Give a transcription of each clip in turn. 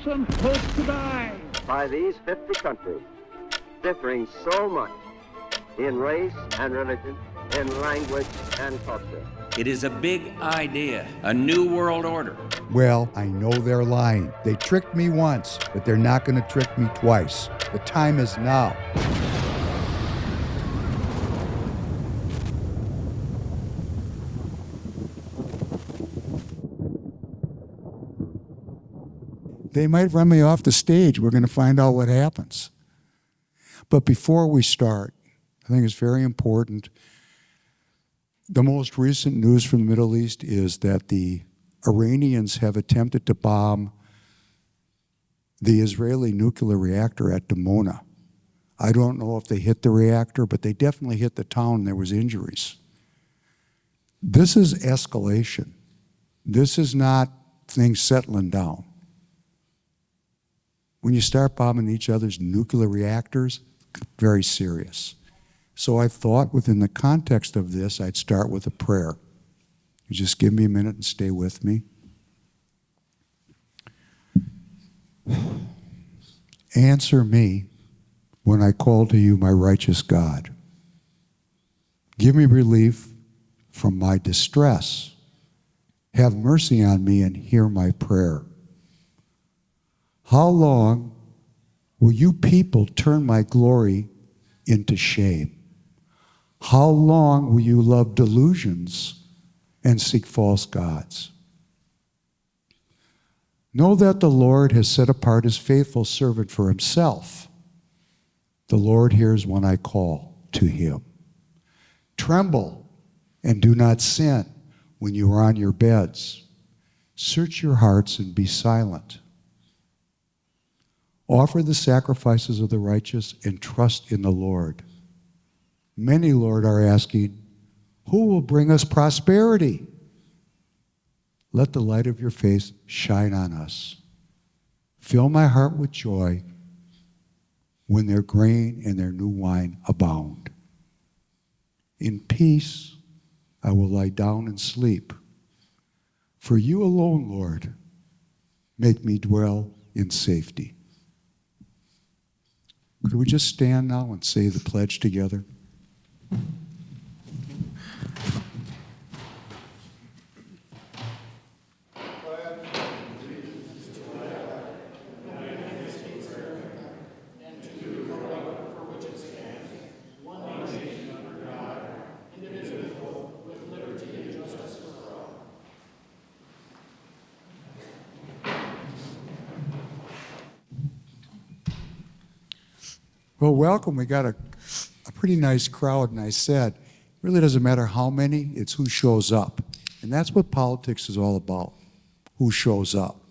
innocent hope to die. By these 50 countries, differing so much in race and religion, in language and culture. It is a big idea, a new world order. Well, I know they're lying. They tricked me once, but they're not going to trick me twice. The time is now. They might run me off the stage. We're going to find out what happens. But before we start, I think it's very important. The most recent news from the Middle East is that the Iranians have attempted to bomb the Israeli nuclear reactor at Dimona. I don't know if they hit the reactor, but they definitely hit the town and there was injuries. This is escalation. This is not things settling down. When you start bombing each other's nuclear reactors, very serious. So I thought within the context of this, I'd start with a prayer. You just give me a minute and stay with me. Answer me when I call to you, my righteous God. Give me relief from my distress. Have mercy on me and hear my prayer. How long will you people turn my glory into shame? How long will you love delusions and seek false gods? Know that the Lord has set apart his faithful servant for himself. The Lord hears when I call to him. Tremble and do not sin when you are on your beds. Search your hearts and be silent. Offer the sacrifices of the righteous and trust in the Lord. Many, Lord, are asking, who will bring us prosperity? Let the light of your face shine on us. Fill my heart with joy when their grain and their new wine abound. In peace I will lie down and sleep. For you alone, Lord, make me dwell in safety. Could we just stand now and say the pledge together? Well, welcome. We got a pretty nice crowd, and I said, it really doesn't matter how many, it's who shows up. And that's what politics is all about, who shows up.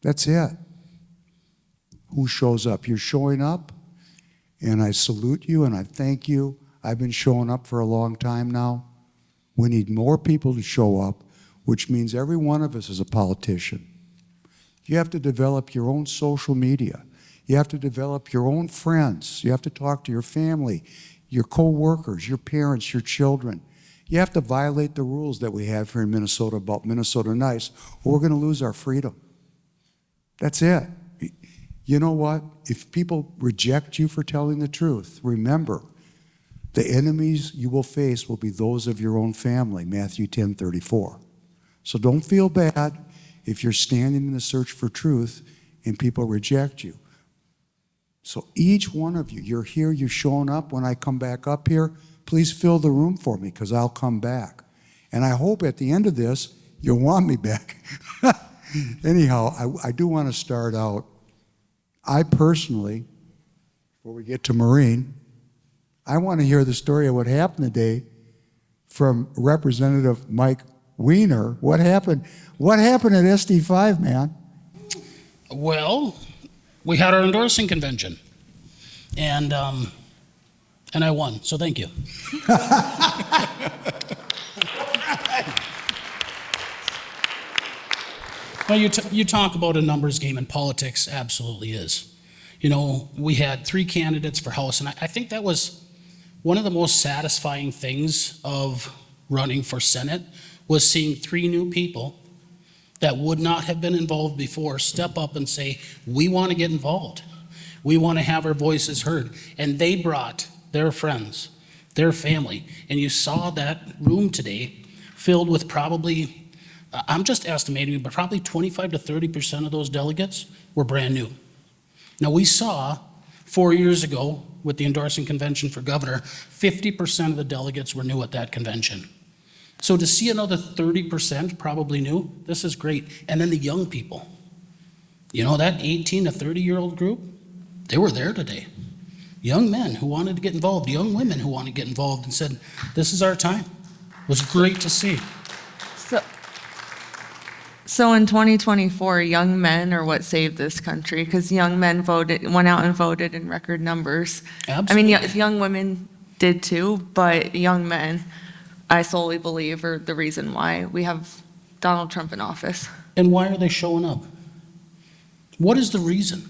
That's it. Who shows up. You're showing up, and I salute you, and I thank you. I've been showing up for a long time now. We need more people to show up, which means every one of us is a politician. You have to develop your own social media. You have to develop your own friends. You have to talk to your family, your co-workers, your parents, your children. You have to violate the rules that we have here in Minnesota about Minnesota Nice, or we're going to lose our freedom. That's it. You know what? If people reject you for telling the truth, remember, the enemies you will face will be those of your own family, Matthew 10:34. So don't feel bad if you're standing in the search for truth and people reject you. So each one of you, you're here, you're showing up. When I come back up here, please fill the room for me because I'll come back. And I hope at the end of this, you'll want me back. Anyhow, I do want to start out. I personally, before we get to Maureen, I want to hear the story of what happened today from Representative Mike Wiener. What happened? What happened at SD5, man? Well, we had our endorsing convention, and I won, so thank you. Well, you talk about a numbers game in politics, absolutely is. You know, we had 3 candidates for House, and I think that was one of the most satisfying things of running for Senate was seeing 3 new people that would not have been involved before step up and say, we want to get involved. We want to have our voices heard. And they brought their friends, their family. And you saw that room today filled with probably, I'm just estimating, but probably 25 to 30% of those delegates were brand new. Now, we saw 4 years ago with the endorsing convention for governor, 50% of the delegates were new at that convention. So to see another 30% probably new, this is great. And then the young people, you know, that 18 to 30-year-old group, they were there today. Young men who wanted to get involved, young women who wanted to get involved and said, this is our time. It was great to see. So in 2024, young men are what saved this country, because young men went out and voted in record numbers. Absolutely. I mean, young women did too, but young men, I solely believe, are the reason why we have Donald Trump in office. And why are they showing up? What is the reason?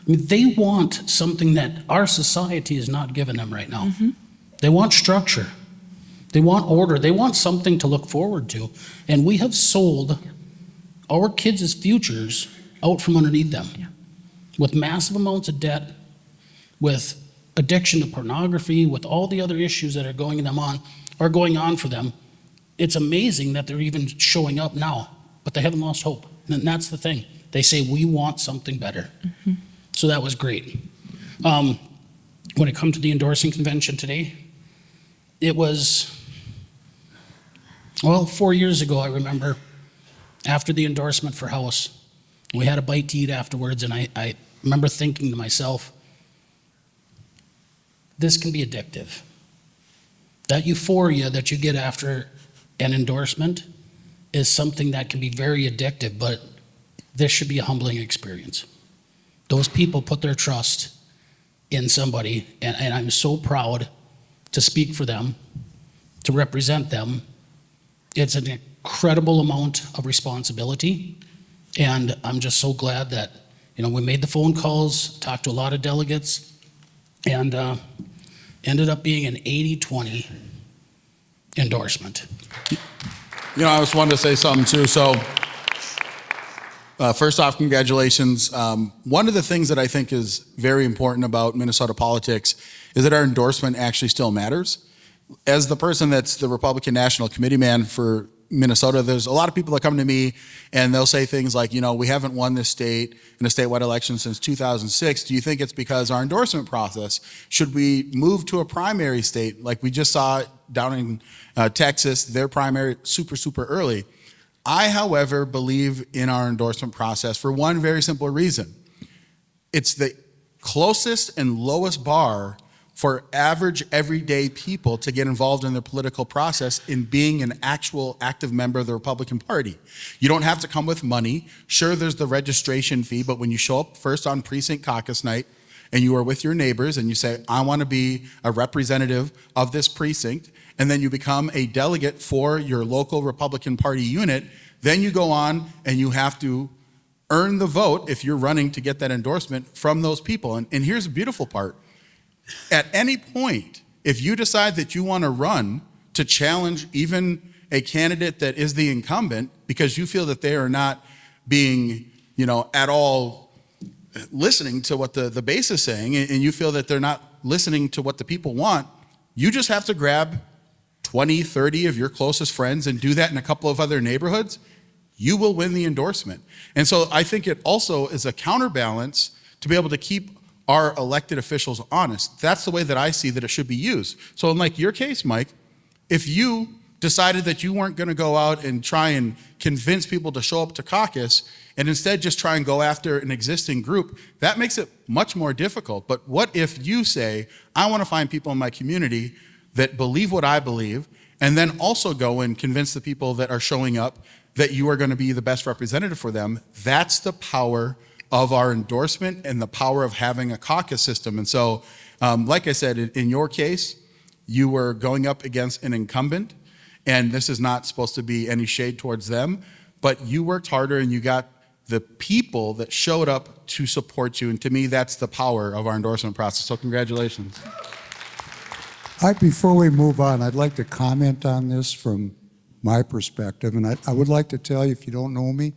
I mean, they want something that our society is not giving them right now. Mm-hmm. They want structure. They want order. They want something to look forward to. And we have sold our kids' futures out from underneath them with massive amounts of debt, with addiction to pornography, with all the other issues that are going on for them. It's amazing that they're even showing up now, but they haven't lost hope. And that's the thing. They say, we want something better. Mm-hmm. So that was great. When it comes to the endorsing convention today, it was, well, 4 years ago, I remember, after the endorsement for House, we had a bite to eat afterwards, and I remember thinking to myself, this can be addictive. That euphoria that you get after an endorsement is something that can be very addictive, but this should be a humbling experience. Those people put their trust in somebody, and I'm so proud to speak for them, to represent them. It's an incredible amount of responsibility, and I'm just so glad that, you know, we made the phone calls, talked to a lot of delegates, and ended up being an 80-20 endorsement. You know, I just wanted to say something too. So, first off, congratulations. One of the things that I think is very important about Minnesota politics is that our endorsement actually still matters. As the person that's the Republican National Committee man for Minnesota, there's a lot of people that come to me and they'll say things like, you know, we haven't won this state in a statewide election since 2006. Do you think it's because our endorsement process? Should we move to a primary state like we just saw down in Texas, their primary super early? I, however, believe in our endorsement process for one very simple reason. It's the closest and lowest bar for average, everyday people to get involved in the political process in being an actual active member of the Republican Party. You don't have to come with money. Sure, there's the registration fee, but when you show up first on precinct caucus night and you are with your neighbors and you say, I want to be a representative of this precinct, and then you become a delegate for your local Republican Party unit, then you go on and you have to earn the vote if you're running to get that endorsement from those people. And here's the beautiful part. At any point, if you decide that you want to run to challenge even a candidate that is the incumbent because you feel that they are not being, you know, at all listening to what the base is saying, and you feel that they're not listening to what the people want, you just have to grab 20, 30 of your closest friends and do that in a couple of other neighborhoods. You will win the endorsement. And so I think it also is a counterbalance to be able to keep our elected officials honest. That's the way that I see that it should be used. So in like your case, Mike, if you decided that you weren't going to go out and try and convince people to show up to caucus and instead just try and go after an existing group, that makes it much more difficult. But what if you say, I want to find people in my community that believe what I believe, and then also go and convince the people that are showing up that you are going to be the best representative for them? That's the power of our endorsement and the power of having a caucus system. And so, like I said, in your case, you were going up against an incumbent, and this is not supposed to be any shade towards them, but you worked harder and you got the people that showed up to support you. And to me, that's the power of our endorsement process. So congratulations. Before we move on, I'd like to comment on this from my perspective. And I would like to tell you, if you don't know me,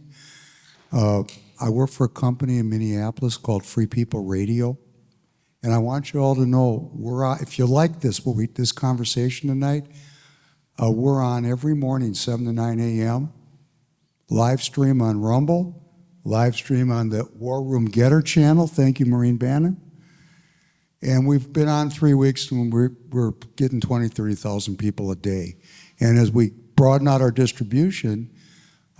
I work for a company in Minneapolis called Free People Radio, and I want you all to know, if you like this, this conversation tonight, we're on every morning, 7 to 9 a.m., live stream on Rumble, live stream on the War Room Getter channel. Thank you, Maureen Bannon. And we've been on 3 weeks, and we're getting 20, 30,000 people a day. And as we broaden out our distribution,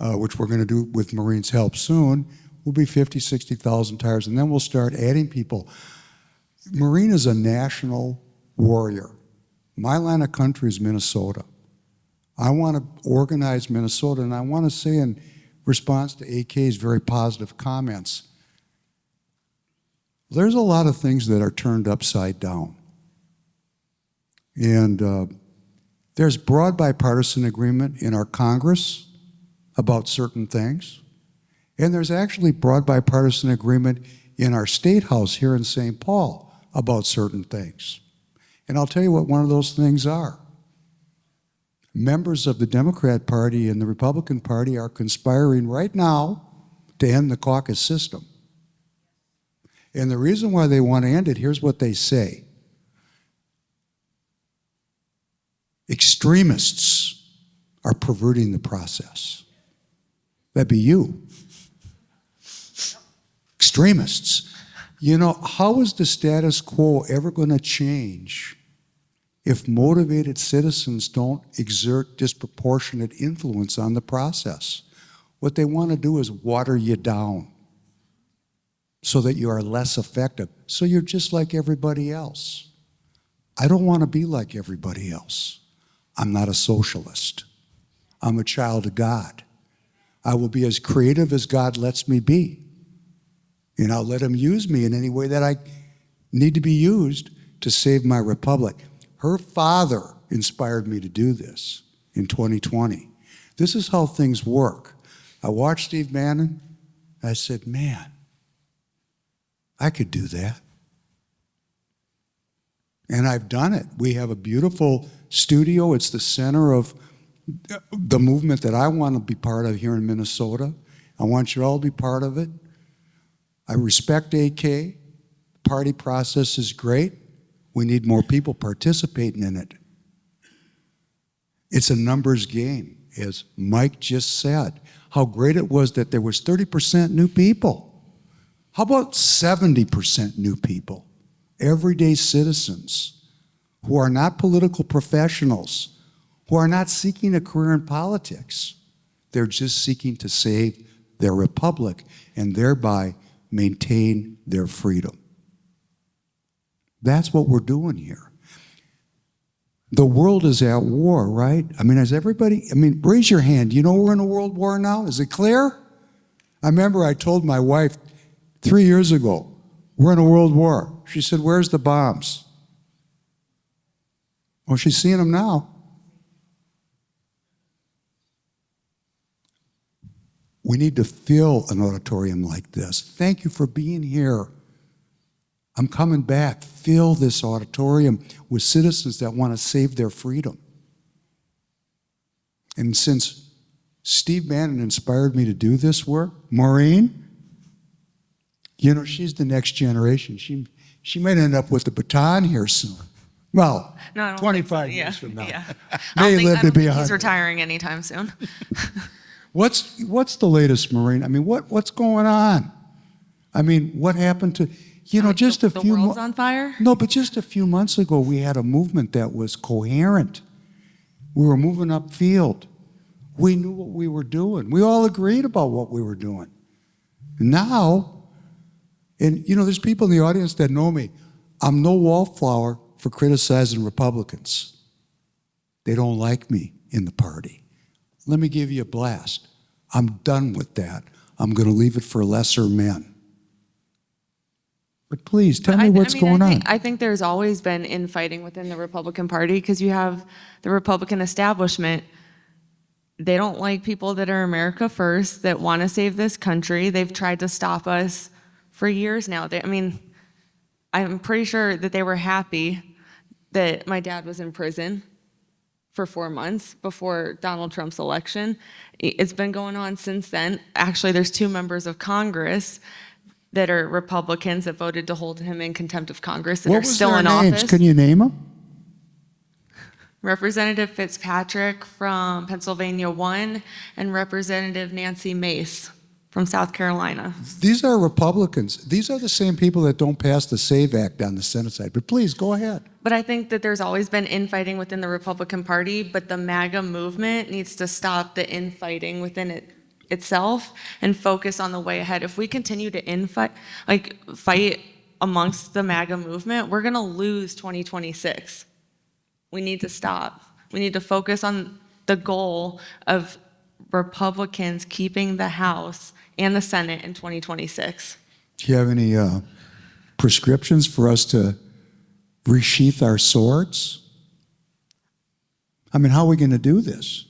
which we're going to do with Maureen's help soon, we'll be 50, 60,000 tires, and then we'll start adding people. Maureen is a national warrior. My line of country is Minnesota. I want to organize Minnesota, and I want to say in response to AK's very positive comments, there's a lot of things that are turned upside down. And there's broad bipartisan agreement in our Congress about certain things. And there's actually broad bipartisan agreement in our State House here in St. Paul about certain things. And I'll tell you what one of those things are. Members of the Democrat Party and the Republican Party are conspiring right now to end the caucus system. And the reason why they want to end it, here's what they say. Extremists are perverting the process. That'd be you. Extremists. You know, how is the status quo ever going to change if motivated citizens don't exert disproportionate influence on the process? What they want to do is water you down so that you are less effective, so you're just like everybody else. I don't want to be like everybody else. I'm not a socialist. I'm a child of God. I will be as creative as God lets me be. And I'll let him use me in any way that I need to be used to save my republic. Her father inspired me to do this in 2020. This is how things work. I watched Steve Bannon. I said, man, I could do that. And I've done it. We have a beautiful studio. It's the center of the movement that I want to be part of here in Minnesota. I want you all to be part of it. I respect AK. The party process is great. We need more people participating in it. It's a numbers game, as Mike just said. How great it was that there was 30% new people. How about 70% new people? Everyday citizens who are not political professionals, who are not seeking a career in politics. They're just seeking to save their republic and thereby maintain their freedom. That's what we're doing here. The world is at war, right? I mean, raise your hand. You know we're in a world war now? Is it clear? I remember I told my wife 3 years ago, we're in a world war. She said, where's the bombs? Well, she's seeing them now. We need to fill an auditorium like this. Thank you for being here. I'm coming back. Fill this auditorium with citizens that want to save their freedom. And since Steve Bannon inspired me to do this work, Maureen, you know, she's the next generation. She might end up with the baton here soon. Well, No, I don't 25 think so. years from now. Yeah. May live to be He's 100. retiring anytime soon. What's the latest, Maureen? I mean, what's going on? I mean, what happened to, you know, just a The few world's on fire? No, but just a few months ago, we had a movement that was coherent. We were moving upfield. We knew what we were doing. We all agreed about what we were doing. Now, and you know, there's people in the audience that know me. I'm no wallflower for criticizing Republicans. They don't like me in the party. Let me give you a blast. I'm done with that. I'm going to leave it for lesser men. But please, tell me what's going on. I think there's always been infighting within the Republican Party because you have the Republican establishment. They don't like people that are America first, that want to save this country. They've tried to stop us for years now. I'm pretty sure that they were happy that my dad was in prison for 4 months before Donald Trump's election. It's been going on since then. Actually, there's 2 members of Congress that are Republicans that voted to hold him in contempt of Congress that What are was still their in names? office. Can you name them? Representative Fitzpatrick from Pennsylvania 1 and Representative Nancy Mace from South Carolina. These are Republicans. These are the same people that don't pass the SAVE Act on the Senate side. But please, go ahead. But I think that there's always been infighting within the Republican Party, but the MAGA movement needs to stop the infighting within itself and focus on the way ahead. If we continue to fight amongst the MAGA movement, we're gonna lose 2026. We need to stop. We need to focus on the goal of Republicans keeping the House and the Senate in 2026. Do you have any prescriptions for us to resheath our swords? I mean, how are we going to do this?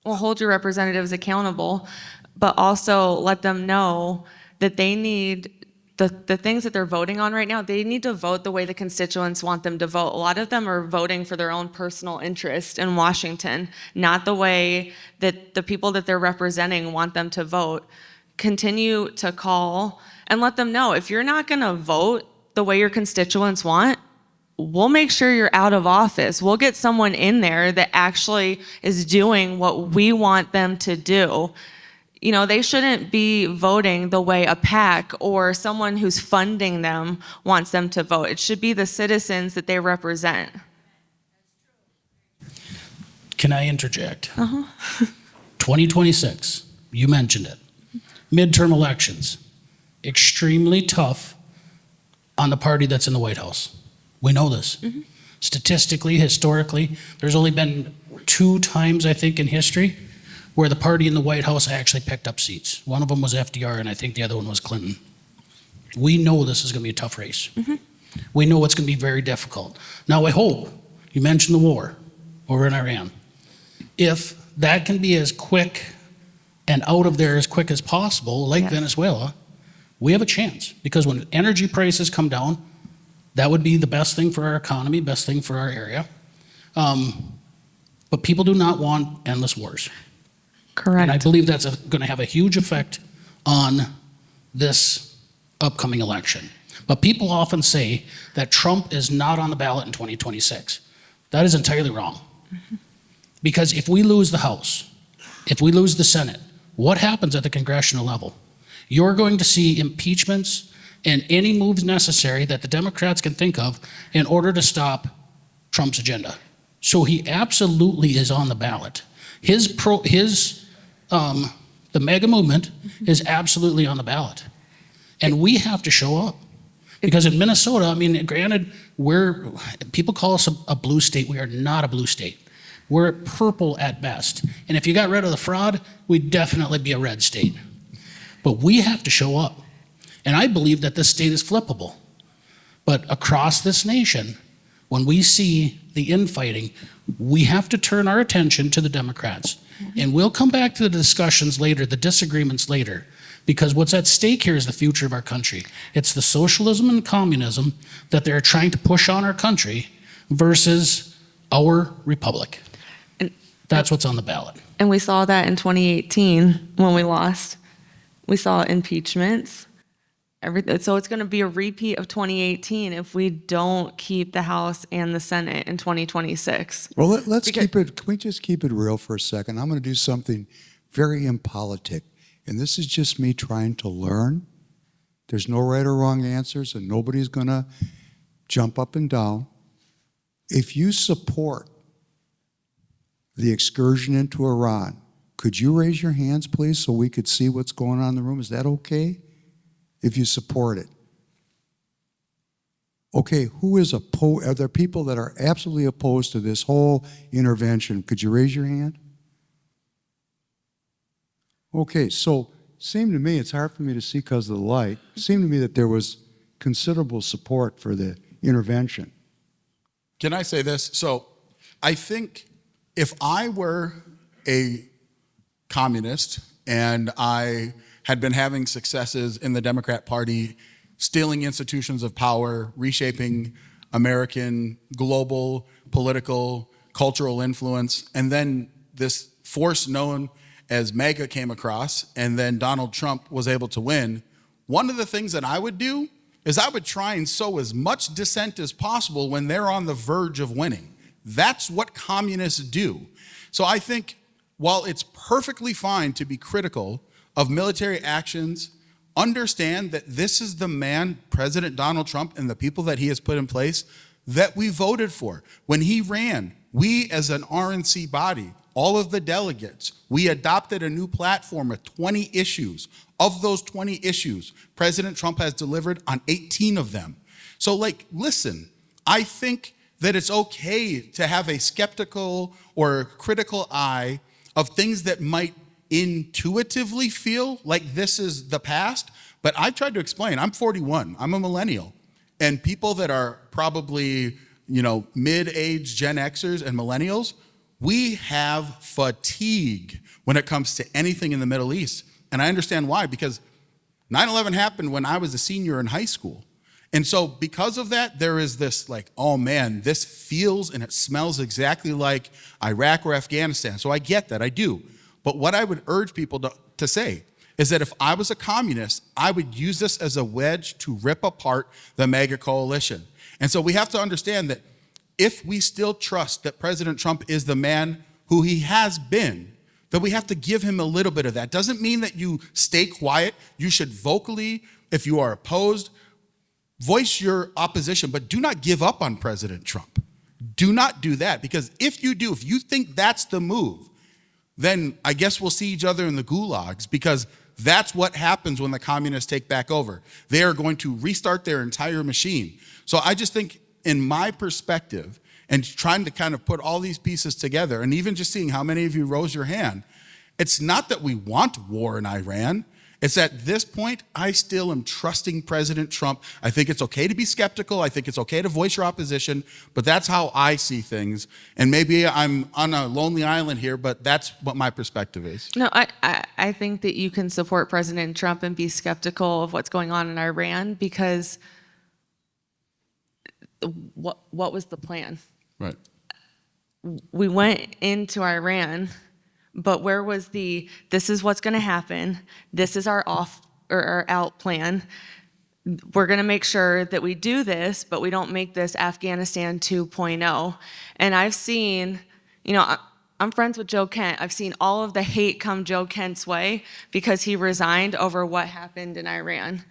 Well, hold your representatives accountable, but also let them know that they need the things that they're voting on right now, they need to vote the way the constituents want them to vote. A lot of them are voting for their own personal interest in Washington, not the way that the people that they're representing want them to vote. Continue to call and let them know, if you're not gonna vote the way your constituents want, we'll make sure you're out of office. We'll get someone in there that actually is doing what we want them to do. You know, they shouldn't be voting the way a PAC or someone who's funding them wants them to vote. It should be the citizens that they represent. Can I interject? 2026, you mentioned it. Midterm elections, extremely tough on the party that's in the White House. We know this. Statistically, historically, there's only been 2 times, I think, in history where the party in the White House actually picked up seats. One of them was FDR, and I think the other one was Clinton. We know this is going to be a tough race. We know it's going to be very difficult. Now, I hope, you mentioned the war over in Iran. If that can be as quick and out of there as quick as possible, like Venezuela, we have a chance. Because when energy prices come down, that would be the best thing for our economy, best thing for our area. But people do not want endless wars. Correct. And I believe that's going to have a huge effect on this upcoming election. But people often say that Trump is not on the ballot in 2026. That is entirely wrong. Because if we lose the House, if we lose the Senate, what happens at the congressional level? You're going to see impeachments and any moves necessary that the Democrats can think of in order to stop Trump's agenda. So he absolutely is on the ballot. The mega movement is absolutely on the ballot. And we have to show up. Because in Minnesota, I mean, granted, people call us a blue state. We are not a blue state. We're purple at best. And if you got rid of the fraud, we'd definitely be a red state. But we have to show up. And I believe that this state is flippable. But across this nation, when we see the infighting, we have to turn our attention to the Democrats. And we'll come back to the discussions later, the disagreements later, because what's at stake here is the future of our country. It's the socialism and communism that they're trying to push on our country versus our republic. That's what's on the ballot. And we saw that in 2018 when we lost. We saw impeachments. So it's going to be a repeat of 2018 if we don't keep the House and the Senate in 2026. Well, let's keep it, can we just keep it real for a second? I'm going to do something very impolitic. And this is just me trying to learn. There's no right or wrong answers, and nobody's going to jump up and down. If you support the excursion into Iran, could you raise your hands, please, so we could see what's going on in the room? Is that okay? If you support it. Okay, who is opposed? Are there people that are absolutely opposed to this whole intervention? Could you raise your hand? Okay, so seemed to me, it's hard for me to see because of the light, seemed to me that there was considerable support for the intervention. Can I say this? So I think if I were a communist and I had been having successes in the Democrat Party, stealing institutions of power, reshaping American global political cultural influence, and then this force known as MAGA came across, and then Donald Trump was able to win, one of the things that I would do is I would try and sow as much dissent as possible when they're on the verge of winning. That's what communists do. So I think while it's perfectly fine to be critical of military actions, understand that this is the man, President Donald Trump, and the people that he has put in place that we voted for. When he ran, we as an RNC body, all of the delegates, we adopted a new platform with 20 issues. Of those 20 issues, President Trump has delivered on 18 of them. So listen, I think that it's okay to have a skeptical or critical eye of things that might intuitively feel like this is the past. But I tried to explain, I'm 41, I'm a millennial. And people that are probably, mid-age Gen Xers and millennials, we have fatigue when it comes to anything in the Middle East. And I understand why, because 9/11 happened when I was a senior in high school. And so because of that, there is this oh man, this feels and it smells exactly like Iraq or Afghanistan. So I get that, I do. But what I would urge people to say is that if I was a communist, I would use this as a wedge to rip apart the MAGA coalition. And so we have to understand that if we still trust that President Trump is the man who he has been, that we have to give him a little bit of that. Doesn't mean that you stay quiet. You should vocally, if you are opposed, voice your opposition, but do not give up on President Trump. Do not do that, because if you do, if you think that's the move, then I guess we'll see each other in the gulags, because that's what happens when the communists take back over. They are going to restart their entire machine. So I just think, in my perspective, and trying to kind of put all these pieces together, and even just seeing how many of you rose your hand, it's not that we want war in Iran. It's at this point, I still am trusting President Trump. I think it's okay to be skeptical. I think it's okay to voice your opposition, but that's how I see things. And maybe I'm on a lonely island here, but that's what my perspective is. No, I think that you can support President Trump and be skeptical of what's going on in Iran, because what was the plan? Right. We went into Iran, but where was this is what's going to happen, this is our off or our out plan, we're going to make sure that we do this, but we don't make this Afghanistan 2.0. And I've seen, I'm friends with Joe Kent. I've seen all of the hate come Joe Kent's way because he resigned over what happened in Iran.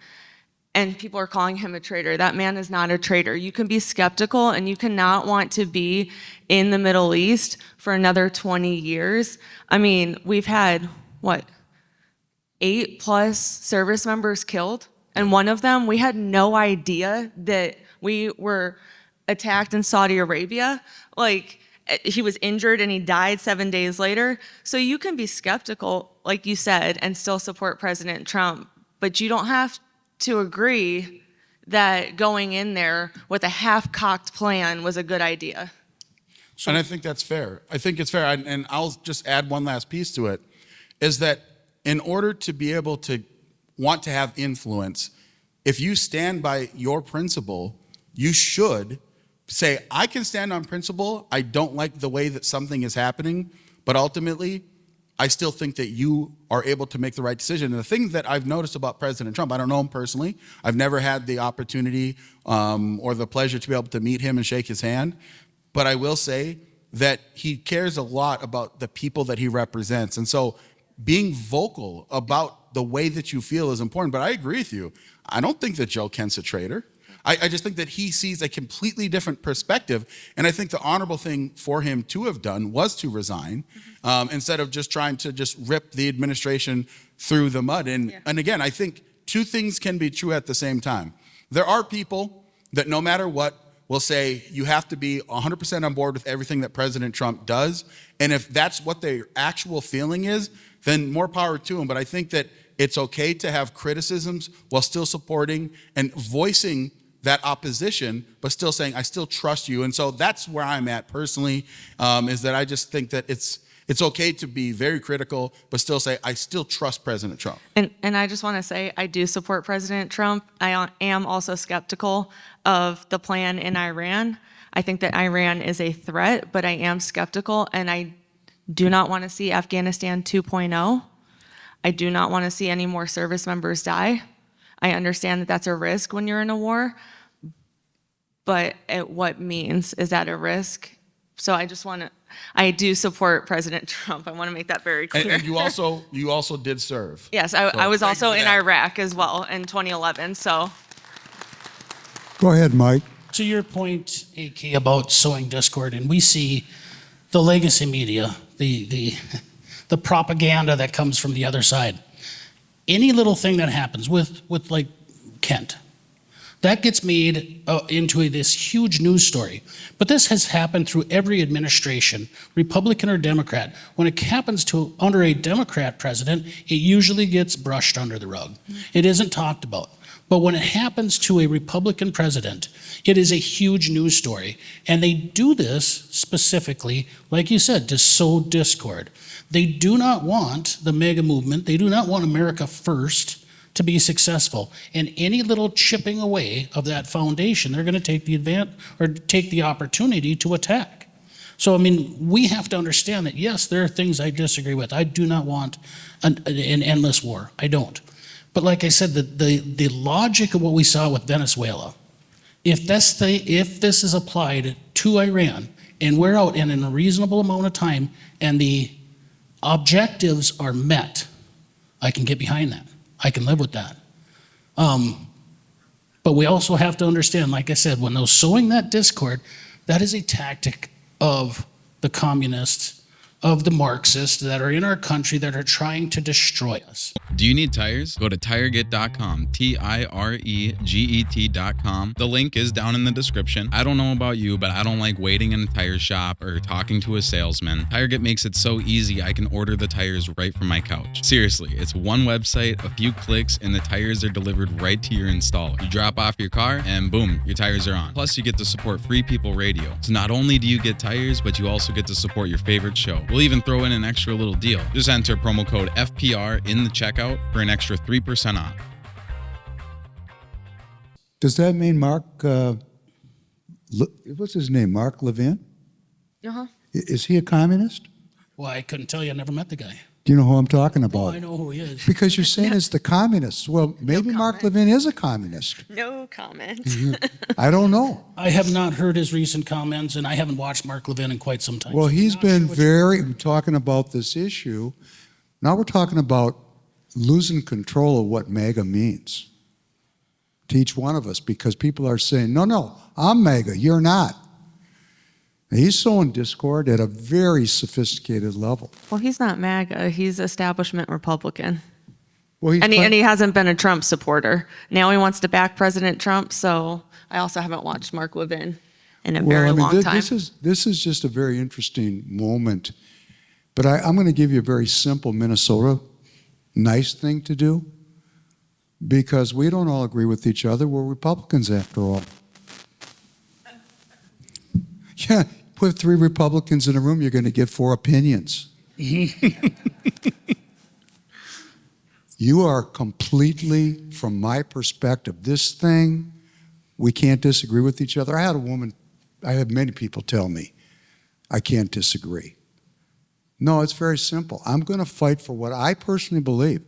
And people are calling him a traitor. That man is not a traitor. You can be skeptical, and you cannot want to be in the Middle East for another 20 years. I mean, we've had, 8+ service members killed? And one of them, we had no idea that we were attacked in Saudi Arabia. He was injured and he died 7 days later. So you can be skeptical, like you said, and still support President Trump, but you don't have to agree that going in there with a half-cocked plan was a good idea. And I think that's fair. I think it's fair. And I'll just add one last piece to it, is that in order to be able to want to have influence, if you stand by your principle, you should say, I can stand on principle. I don't like the way that something is happening, but ultimately, I still think that you are able to make the right decision. And the thing that I've noticed about President Trump, I don't know him personally. I've never had the opportunity or the pleasure to be able to meet him and shake his hand. But I will say that he cares a lot about the people that he represents. And so being vocal about the way that you feel is important. But I agree with you. I don't think that Joe Kent's a traitor. I just think that he sees a completely different perspective. And I think the honorable thing for him to have done was to resign instead of just trying to just rip the administration through the mud. And again, I think two things can be true at the same time. There are people that no matter what will say you have to be 100% on board with everything that President Trump does. And if that's what their actual feeling is, then more power to them. But I think that it's okay to have criticisms while still supporting and voicing that opposition, but still saying, I still trust you. And so that's where I'm at personally, is that I just think that it's It's okay to be very critical, but still say, I still trust President Trump. And I just want to say, I do support President Trump. I am also skeptical of the plan in Iran. I think that Iran is a threat, but I am skeptical, and I do not want to see Afghanistan 2.0. I do not want to see any more service members die. I understand that that's a risk when you're in a war, but at what means is that a risk? So I do support President Trump. I want to make that very clear. And you also did serve. Yes, I was thank you also for in that. Iraq as well in 2011, so. Go ahead, Mike. To your point, AK, about sowing discord, and we see the legacy media, the propaganda that comes from the other side. Any little thing that happens with like Kent, that gets made into this huge news story. But this has happened through every administration, Republican or Democrat. When it happens under a Democrat president, it usually gets brushed under the rug. It isn't talked about. But when it happens to a Republican president, it is a huge news story. And they do this specifically, like you said, to sow discord. They do not want the mega movement, they do not want America first to be successful. And any little chipping away of that foundation, they're going to take the opportunity to attack. So, I mean, we have to understand that, yes, there are things I disagree with. I do not want an endless war. I don't. But like I said, the logic of what we saw with Venezuela, if this is applied to Iran, and we're out in a reasonable amount of time, and the objectives are met, I can get behind that. I can live with that. But we also have to understand, like I said, when they're sowing that discord, that is a tactic of the communists, of the Marxists that are in our country that are trying to destroy us. Do you need tires? Go to TireGet.com, TireGet.com. The link is down in the description. I don't know about you, but I don't like waiting in a tire shop or talking to a salesman. TireGet makes it so easy I can order the tires right from my couch. Seriously, it's one website, a few clicks, and the tires are delivered right to your installer. You drop off your car and boom, your tires are on. Plus, you get to support Free People Radio. So not only do you get tires, but you also get to support your favorite show. We'll even throw in an extra little deal. Just enter promo code FPR in the checkout for an extra 3% off. Does that mean Mark, what's his name, Mark Levin? Uh-huh. Is he a communist? Well, I couldn't tell you. I never met the guy. Do you know who I'm talking about? Oh, I know who he is. Because you're saying it's the communists. Well, maybe Mark comment. Levin is a communist. No comment. I don't know. I have not heard his recent comments, and I haven't watched Mark Levin in quite some time. Well, So he's I'm not been sure what very talking about this issue. Now we're talking about losing control of what MAGA means to each one of us, because people are saying, no, I'm MAGA, you're not. He's sowing discord at a very sophisticated level. Well, he's not MAGA. He's establishment Republican. Well, he's And he hasn't been a Trump supporter. Now he wants to back President Trump, so I also haven't watched Mark Levin in a very long time. This is just a very interesting moment. But I'm going to give you a very simple Minnesota nice thing to do, because we don't all agree with each other. We're Republicans after all. Yeah, put 3 Republicans in a room, you're going to get 4 opinions. You are completely, from my perspective, this thing, we can't disagree with each other. I had many people tell me, I can't disagree. No, it's very simple. I'm going to fight for what I personally believe.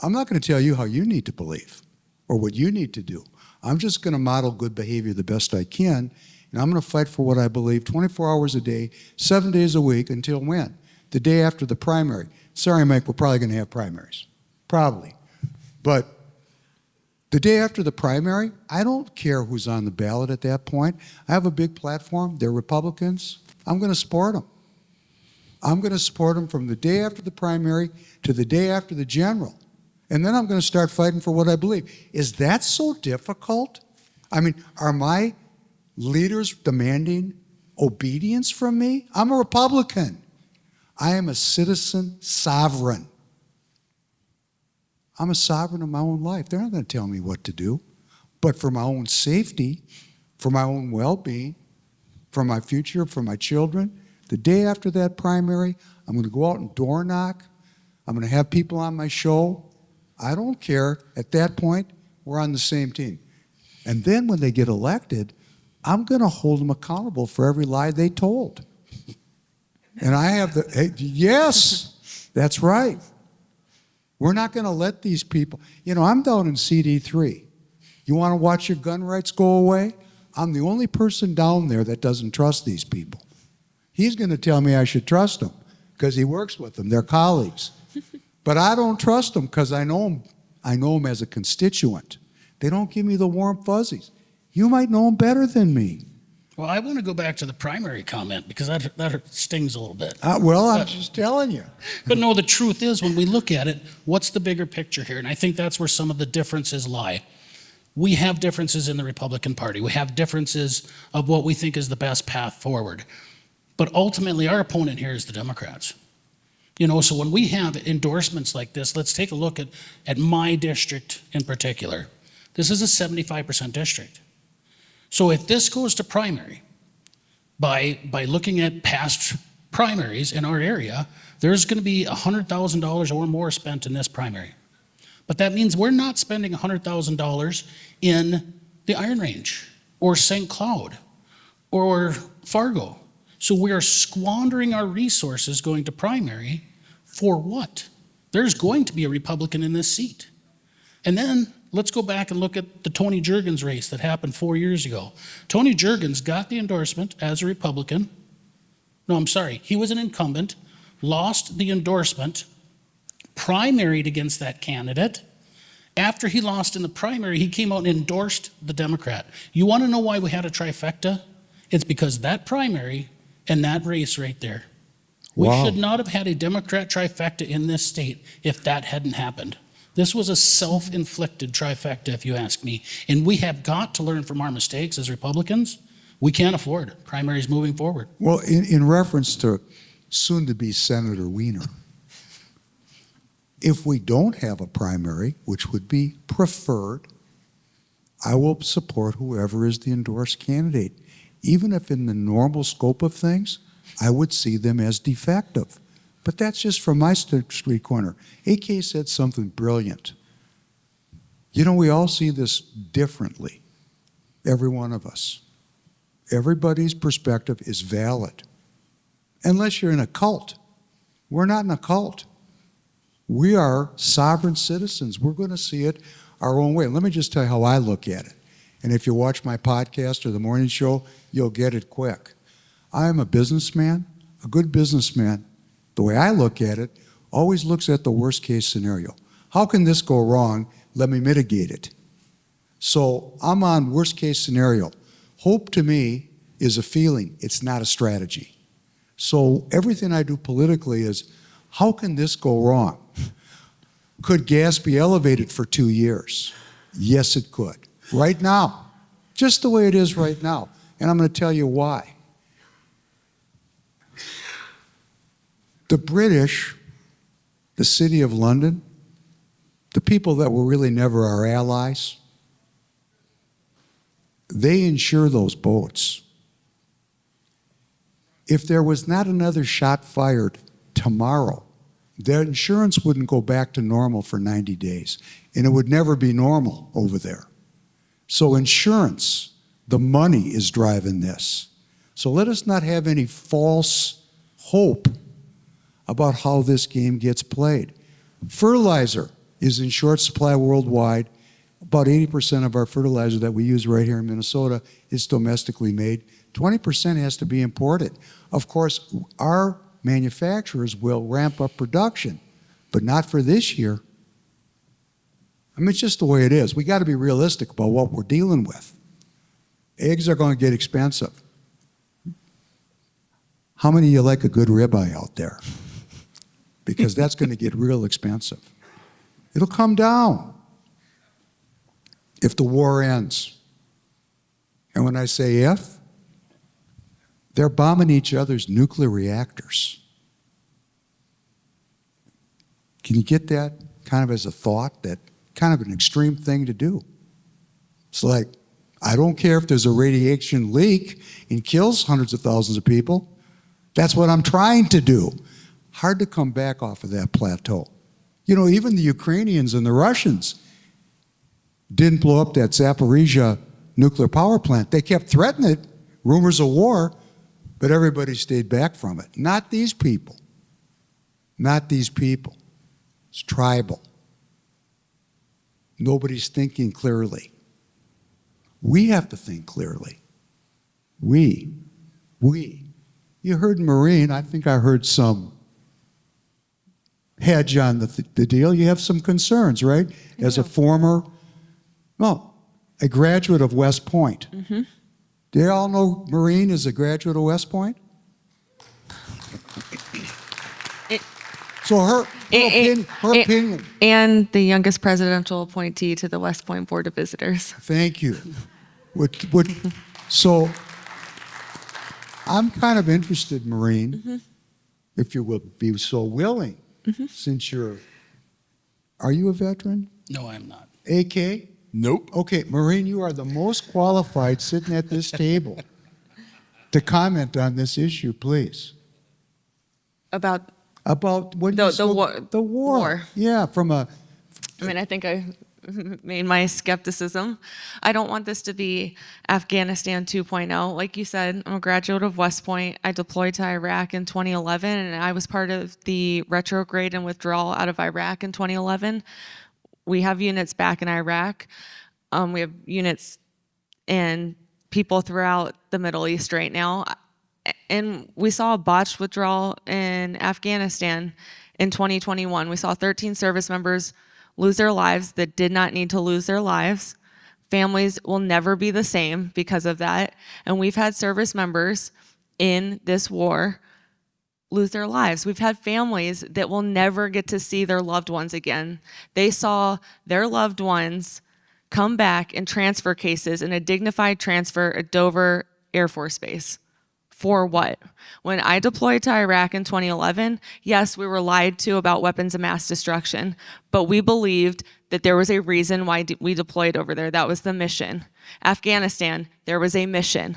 I'm not going to tell you how you need to believe or what you need to do. I'm just going to model good behavior the best I can, and I'm going to fight for what I believe 24 hours a day, 7 days a week, until when? The day after the primary. Sorry, Mike, we're probably going to have primaries. Probably. But the day after the primary, I don't care who's on the ballot at that point. I have a big platform. They're Republicans. I'm going to support them. I'm going to support them from the day after the primary to the day after the general. And then I'm going to start fighting for what I believe. Is that so difficult? I mean, are my leaders demanding obedience from me? I'm a Republican. I am a citizen sovereign. I'm a sovereign of my own life. They're not going to tell me what to do. But for my own safety, for my own well-being, for my future, for my children, The day after that primary, I'm going to go out and door knock. I'm going to have people on my show. I don't care. At that point, we're on the same team. And then when they get elected, I'm going to hold them accountable for every lie they told. And I have the, hey, yes, that's right. We're not going to let these people, I'm down in CD3. You want to watch your gun rights go away? I'm the only person down there that doesn't trust these people. He's going to tell me I should trust them because he works with them. They're colleagues. But I don't trust them because I know them as a constituent. They don't give me the warm fuzzies. You might know them better than me. Well, I want to go back to the primary comment because that stings a little bit. I'm just telling you. But no, the truth is, when we look at it, what's the bigger picture here? And I think that's where some of the differences lie. We have differences in the Republican Party. We have differences of what we think is the best path forward. But ultimately, our opponent here is the Democrats. So when we have endorsements like this, let's take a look at my district in particular. This is a 75% district. So if this goes to primary, by looking at past primaries in our area, there's going to be $100,000 or more spent in this primary. But that means we're not spending $100,000 in the Iron Range or St. Cloud or Fargo. So we are squandering our resources going to primary for what? There's going to be a Republican in this seat. And then let's go back and look at the Tony Jurgens race that happened 4 years ago. Tony Jurgens got the endorsement as a Republican. No, I'm sorry. He was an incumbent, lost the endorsement, primaried against that candidate. After he lost in the primary, he came out and endorsed the Democrat. You want to know why we had a trifecta? It's because that primary and that race right there. We should not have had a Democrat trifecta in this state if that hadn't happened. This was a self-inflicted trifecta, if you ask me. And we have got to learn from our mistakes as Republicans. We can't afford primaries moving forward. Well, in reference to soon-to-be Senator Wiener, if we don't have a primary, which would be preferred, I will support whoever is the endorsed candidate. Even if in the normal scope of things, I would see them as defective. But that's just from my street corner. AK said something brilliant. We all see this differently, every one of us. Everybody's perspective is valid, unless you're in a cult. We're not in a cult. We are sovereign citizens. We're going to see it our own way. Let me just tell you how I look at it. And if you watch my podcast or the morning show, you'll get it quick. I am a businessman, a good businessman. The way I look at it, always looks at the worst case scenario. How can this go wrong? Let me mitigate it. So I'm on worst case scenario. Hope to me is a feeling. It's not a strategy. So everything I do politically is, how can this go wrong? Could gas be elevated for 2 years? Yes, it could. Right now. Just the way it is right now. And I'm going to tell you why. The British, the City of London, the people that were really never our allies, they insure those boats. If there was not another shot fired tomorrow, their insurance wouldn't go back to normal for 90 days, and it would never be normal over there. So insurance, the money is driving this. So let us not have any false hope about how this game gets played. Fertilizer is in short supply worldwide. About 80% of our fertilizer that we use right here in Minnesota is domestically made. 20% has to be imported. Of course, our manufacturers will ramp up production, but not for this year. I mean, it's just the way it is. We got to be realistic about what we're dealing with. Eggs are going to get expensive. How many of you like a good ribeye out there? Because that's going to get real expensive. It'll come down if the war ends. And when I say if, they're bombing each other's nuclear reactors. Can you get that kind of as a thought, that kind of an extreme thing to do? It's like, I don't care if there's a radiation leak and kills hundreds of thousands of people. That's what I'm trying to do. Hard to come back off of that plateau. You know, even the Ukrainians and the Russians didn't blow up that Zaporizhia nuclear power plant. They kept threatening it, rumors of war, but everybody stayed back from it. Not these people. Not these people. It's tribal. Nobody's thinking clearly. We have to think clearly. We. You heard Maureen, I think I heard some hedge on the deal. You have some concerns, right? As a a graduate of West Point. Mm-hmm. Do you all know Maureen is a graduate of West Point? So her opinion. And the youngest presidential appointee to the West Point Board of Visitors. Thank you. So I'm kind of interested, Maureen, if you will be so willing, since are you a veteran? No, I'm not. AK? Nope. Okay, Maureen, you are the most qualified sitting at this table to comment on this issue, please. About, What do The war. The war. War. Yeah, I think I made my skepticism. I don't want this to be Afghanistan 2.0. Like you said, I'm a graduate of West Point. I deployed to Iraq in 2011, and I was part of the retrograde and withdrawal out of Iraq in 2011. We have units back in Iraq. We have units and people throughout the Middle East right now. And we saw a botched withdrawal in Afghanistan in 2021. We saw 13 service members lose their lives that did not need to lose their lives. Families will never be the same because of that. And we've had service members in this war lose their lives. We've had families that will never get to see their loved ones again. They saw their loved ones come back in transfer cases in a dignified transfer at Dover Air Force Base. For what? When I deployed to Iraq in 2011, yes, we were lied to about weapons of mass destruction, but we believed that there was a reason why we deployed over there. That was the mission. Afghanistan, there was a mission.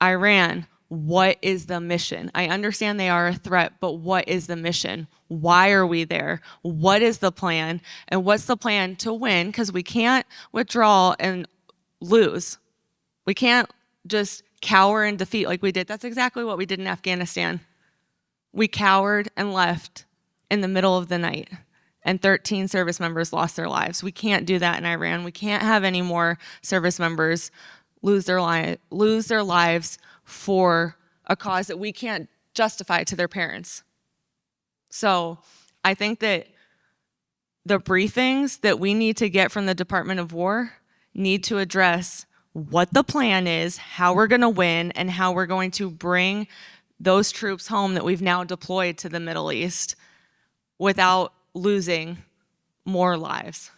Iran, what is the mission? I understand they are a threat, but what is the mission? Why are we there? What is the plan? And what's the plan to win? Because we can't withdraw and lose. We can't just cower and defeat like we did. That's exactly what we did in Afghanistan. We cowered and left in the middle of the night, and 13 service members lost their lives. We can't do that in Iran. We can't have any more service members lose their lives for a cause that we can't justify to their parents. So I think that the briefings that we need to get from the Department of War need to address what the plan is, how we're going to win, and how we're going to bring those troops home that we've now deployed to the Middle East without losing more lives.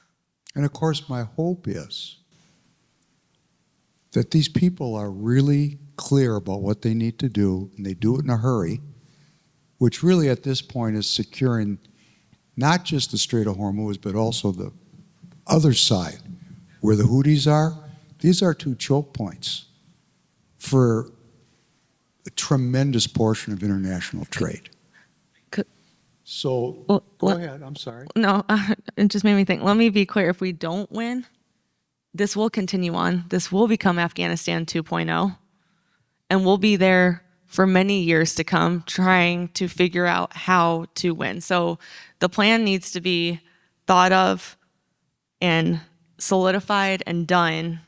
And of course, my hope is that these people are really clear about what they need to do, and they do it in a hurry, which really at this point is securing not just the Strait of Hormuz, but also the other side, where the Houthis are. These are two choke points for a tremendous portion of international trade. So, go ahead, I'm sorry. No, it just made me think. Let me be clear. If we don't win, this will continue on. This will become Afghanistan 2.0. And we'll be there for many years to come trying to figure out how to win. So the plan needs to be thought of and solidified and done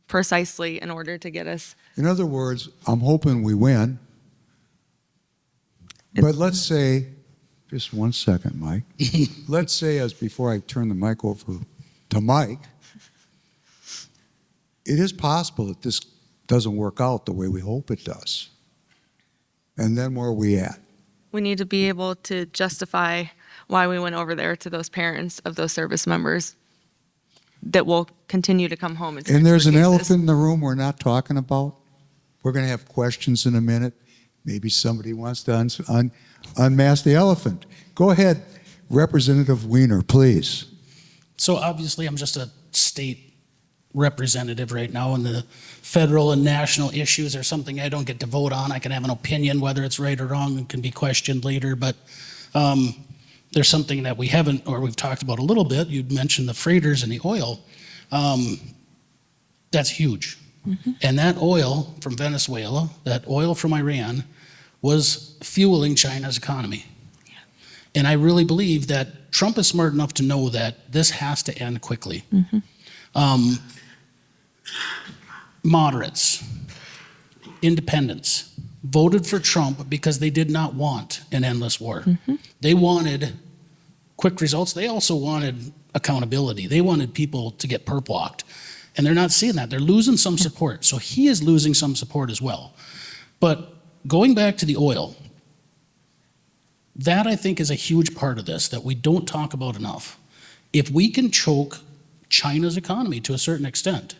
precisely in order to get us. In other words, I'm hoping we win. But let's say, just 1 second, Mike. Let's say, as before I turn the mic over to Mike, it is possible that this doesn't work out the way we hope it does. And then where are we at? We need to be able to justify why we went over there to those parents of those service members that will continue to come home. And there's an elephant in the room we're not talking about. We're going to have questions in a minute. Maybe somebody wants to unmask the elephant. Go ahead, Representative Wiener, please. So obviously, I'm just a state representative right now, and the federal and national issues are something I don't get to vote on. I can have an opinion, whether it's right or wrong, and can be questioned later, but there's something that we haven't, or we've talked about a little bit. You'd mentioned the freighters and the oil. That's huge. And that oil from Venezuela, that oil from Iran, was fueling China's economy. And I really believe that Trump is smart enough to know that this has to end quickly. Moderates, independents, voted for Trump because they did not want an endless war. They wanted quick results. They also wanted accountability. They wanted people to get perp walked. And they're not seeing that. They're losing some support. So he is losing some support as well. But going back to the oil, that I think is a huge part of this that we don't talk about enough. If we can choke China's economy to a certain extent,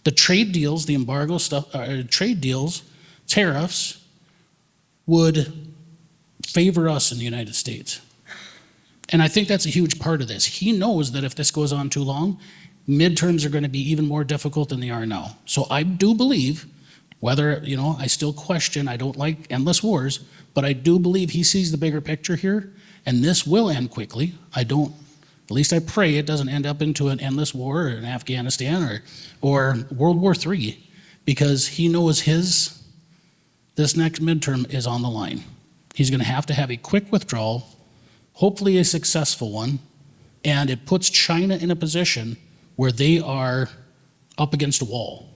the trade deals, the embargo stuff, trade deals, tariffs would favor us in the United States. And I think that's a huge part of this. He knows that if this goes on too long, midterms are going to be even more difficult than they are now. So I do believe, whether, I still question, I don't like endless wars, but I do believe he sees the bigger picture here, and this will end quickly. At least I pray it doesn't end up into an endless war in Afghanistan or World War III, because he knows this next midterm is on the line. He's going to have a quick withdrawal, hopefully a successful one, and it puts China in a position where they are up against a wall.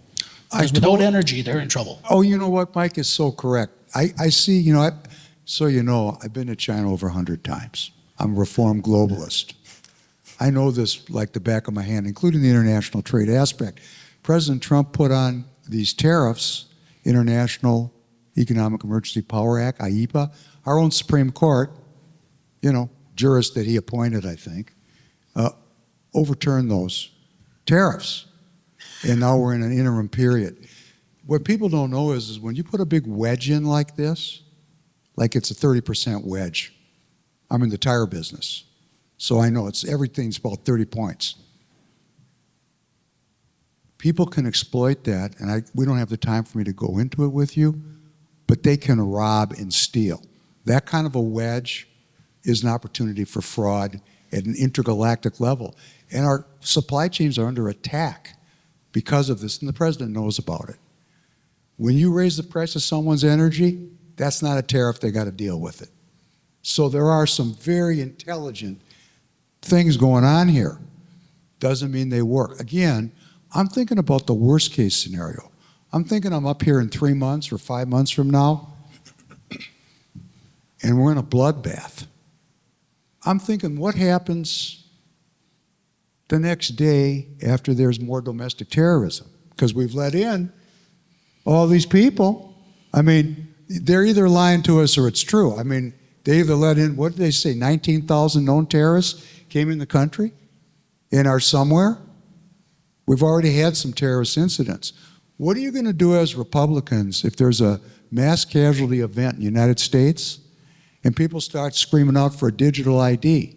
Because without energy, they're in trouble. Oh, you know what, Mike is so correct. I see, I've been to China over 100 times. I'm a reformed globalist. I know this like the back of my hand, including the international trade aspect. President Trump put on these tariffs, International Economic Emergency Power Act, IEPA. Our own Supreme Court, jurist that he appointed, I think, overturned those tariffs. And now we're in an interim period. What people don't know is when you put a big wedge in like this, like it's a 30% wedge. I'm in the tire business, so I know everything's about 30 points. People can exploit that, and we don't have the time for me to go into it with you, but they can rob and steal. That kind of a wedge is an opportunity for fraud at an intergalactic level. And our supply chains are under attack because of this, and the president knows about it. When you raise the price of someone's energy, that's not a tariff, they got to deal with it. So there are some very intelligent things going on here. Doesn't mean they work. Again, I'm thinking about the worst case scenario. I'm thinking I'm up here in 3 months or 5 months from now, and we're in a bloodbath. I'm thinking, what happens the next day after there's more domestic terrorism? Because we've let in all these people. They're either lying to us or it's true. They either let in, what did they say, 19,000 known terrorists came in the country and are somewhere? We've already had some terrorist incidents. What are you going to do as Republicans if there's a mass casualty event in the United States and people start screaming out for a digital ID?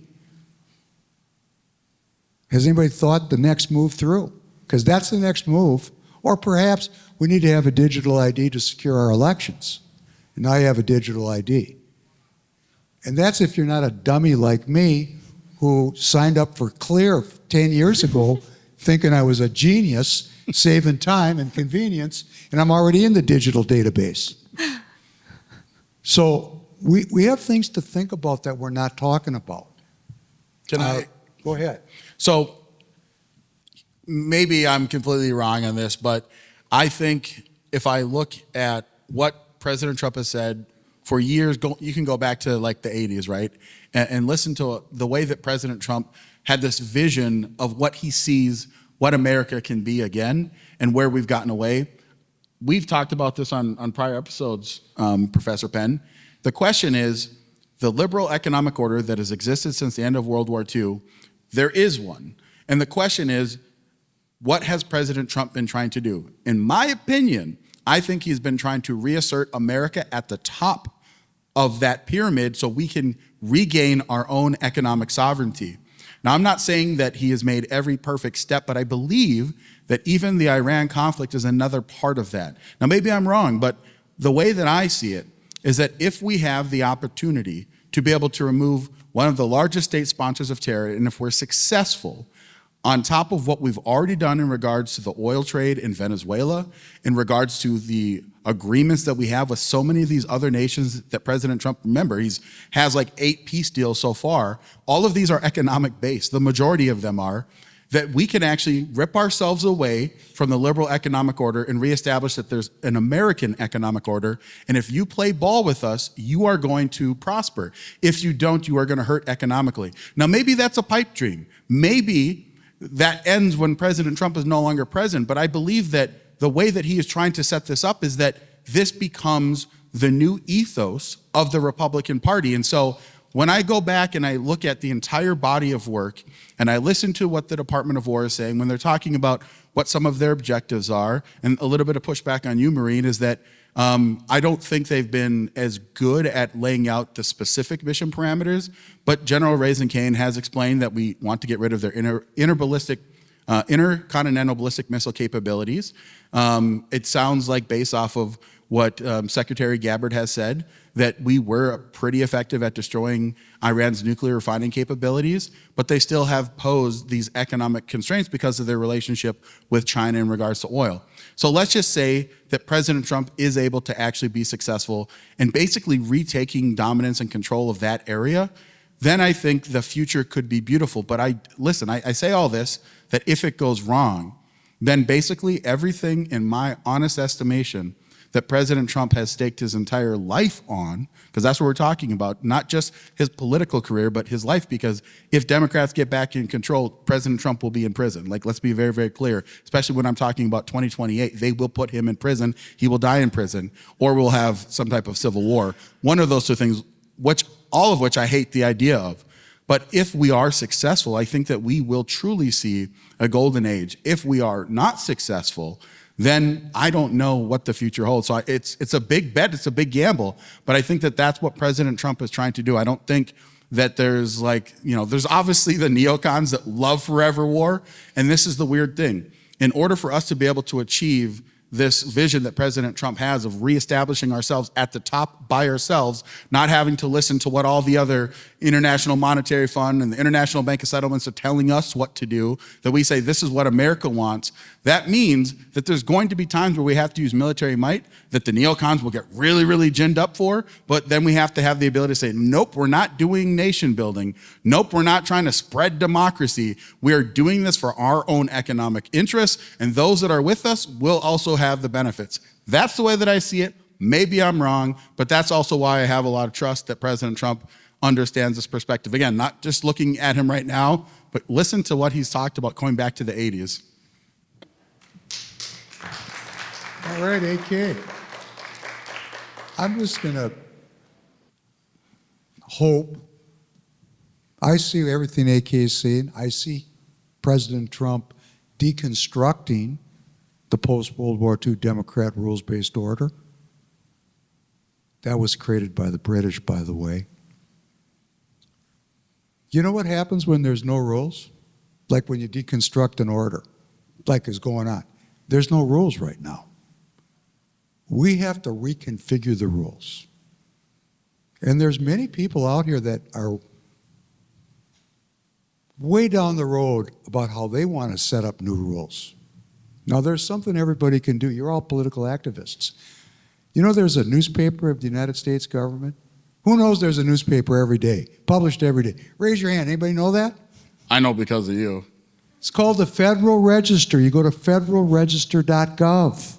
Has anybody thought the next move through? Because that's the next move. Or perhaps we need to have a digital ID to secure our elections. And now you have a digital ID. And that's if you're not a dummy like me who signed up for Clear 10 years ago thinking I was a genius, saving time and convenience, and I'm already in the digital database. So we have things to think about that we're not talking about. Can I? Go ahead. So maybe I'm completely wrong on this, but I think if I look at what President Trump has said for years, you can go back to like the 80s, right? And listen to the way that President Trump had this vision of what he sees, what America can be again, and where we've gotten away. We've talked about this on prior episodes, Professor Penn. The question is, the liberal economic order that has existed since the end of World War II, there is one. And the question is, what has President Trump been trying to do? In my opinion, I think he's been trying to reassert America at the top of that pyramid so we can regain our own economic sovereignty. Now, I'm not saying that he has made every perfect step, but I believe that even the Iran conflict is another part of that. Now, maybe I'm wrong, but the way that I see it is that if we have the opportunity to be able to remove one of the largest state sponsors of terror, and if we're successful, on top of what we've already done in regards to the oil trade in Venezuela, in regards to the agreements that we have with so many of these other nations that President Trump, remember, has like 8 peace deals so far. All of these are economic based. The majority of them are. That we can actually rip ourselves away from the liberal economic order and reestablish that there's an American economic order. And if you play ball with us, you are going to prosper. If you don't, you are going to hurt economically. Now, maybe that's a pipe dream. Maybe that ends when President Trump is no longer president. But I believe that the way that he is trying to set this up is that this becomes the new ethos of the Republican Party. And so when I go back and I look at the entire body of work and I listen to what the Department of War is saying when they're talking about what some of their objectives are, and a little bit of pushback on you, Maureen, is that I don't think they've been as good at laying out the specific mission parameters, but General Raisen-Kane has explained that we want to get rid of their intercontinental ballistic missile capabilities. It sounds like, based off of what Secretary Gabbard has said, that we were pretty effective at destroying Iran's nuclear refining capabilities, but they still have posed these economic constraints because of their relationship with China in regards to oil. So let's just say that President Trump is able to actually be successful in basically retaking dominance and control of that area. Then I think the future could be beautiful. But I say all this, that if it goes wrong, then basically everything, in my honest estimation, that President Trump has staked his entire life on, because that's what we're talking about, not just his political career, but his life, because if Democrats get back in control, President Trump will be in prison. Like, let's be very, very clear, especially when I'm talking about 2028. They will put him in prison, he will die in prison, or we'll have some type of civil war. One of those two things, all of which I hate the idea of. But if we are successful, I think that we will truly see a golden age. If we are not successful, then I don't know what the future holds. So it's a big bet, it's a big gamble, but I think that that's what President Trump is trying to do. I don't think that there's there's obviously the neocons that love forever war, and this is the weird thing. In order for us to be able to achieve this vision that President Trump has of reestablishing ourselves at the top by ourselves, not having to listen to what all the other International Monetary Fund and the International Bank of Settlements are telling us what to do, that we say this is what America wants, that means that there's going to be times where we have to use military might that the neocons will get really, really ginned up for, but then we have to have the ability to say, nope, we're not doing nation building. Nope, we're not trying to spread democracy. We are doing this for our own economic interests, and those that are with us will also have the benefits. That's the way that I see it. Maybe I'm wrong, but that's also why I have a lot of trust that President Trump understands this perspective. Again, not just looking at him right now, but listen to what he's talked about going back to the 80s. All right, AK. I'm just going to hope. I see everything AK is saying. I see President Trump deconstructing the post-World War II Democrat rules-based order. That was created by the British, by the way. You know what happens when there's no rules? Like when you deconstruct an order, like is going on. There's no rules right now. We have to reconfigure the rules. And there's many people out here that are way down the road about how they want to set up new rules. Now, there's something everybody can do. You're all political activists. You know there's a newspaper of the United States government? Who knows there's a newspaper every day, published every day? Raise your hand. Anybody know that? I know because of you. It's called the Federal Register. You go to federalregister.gov.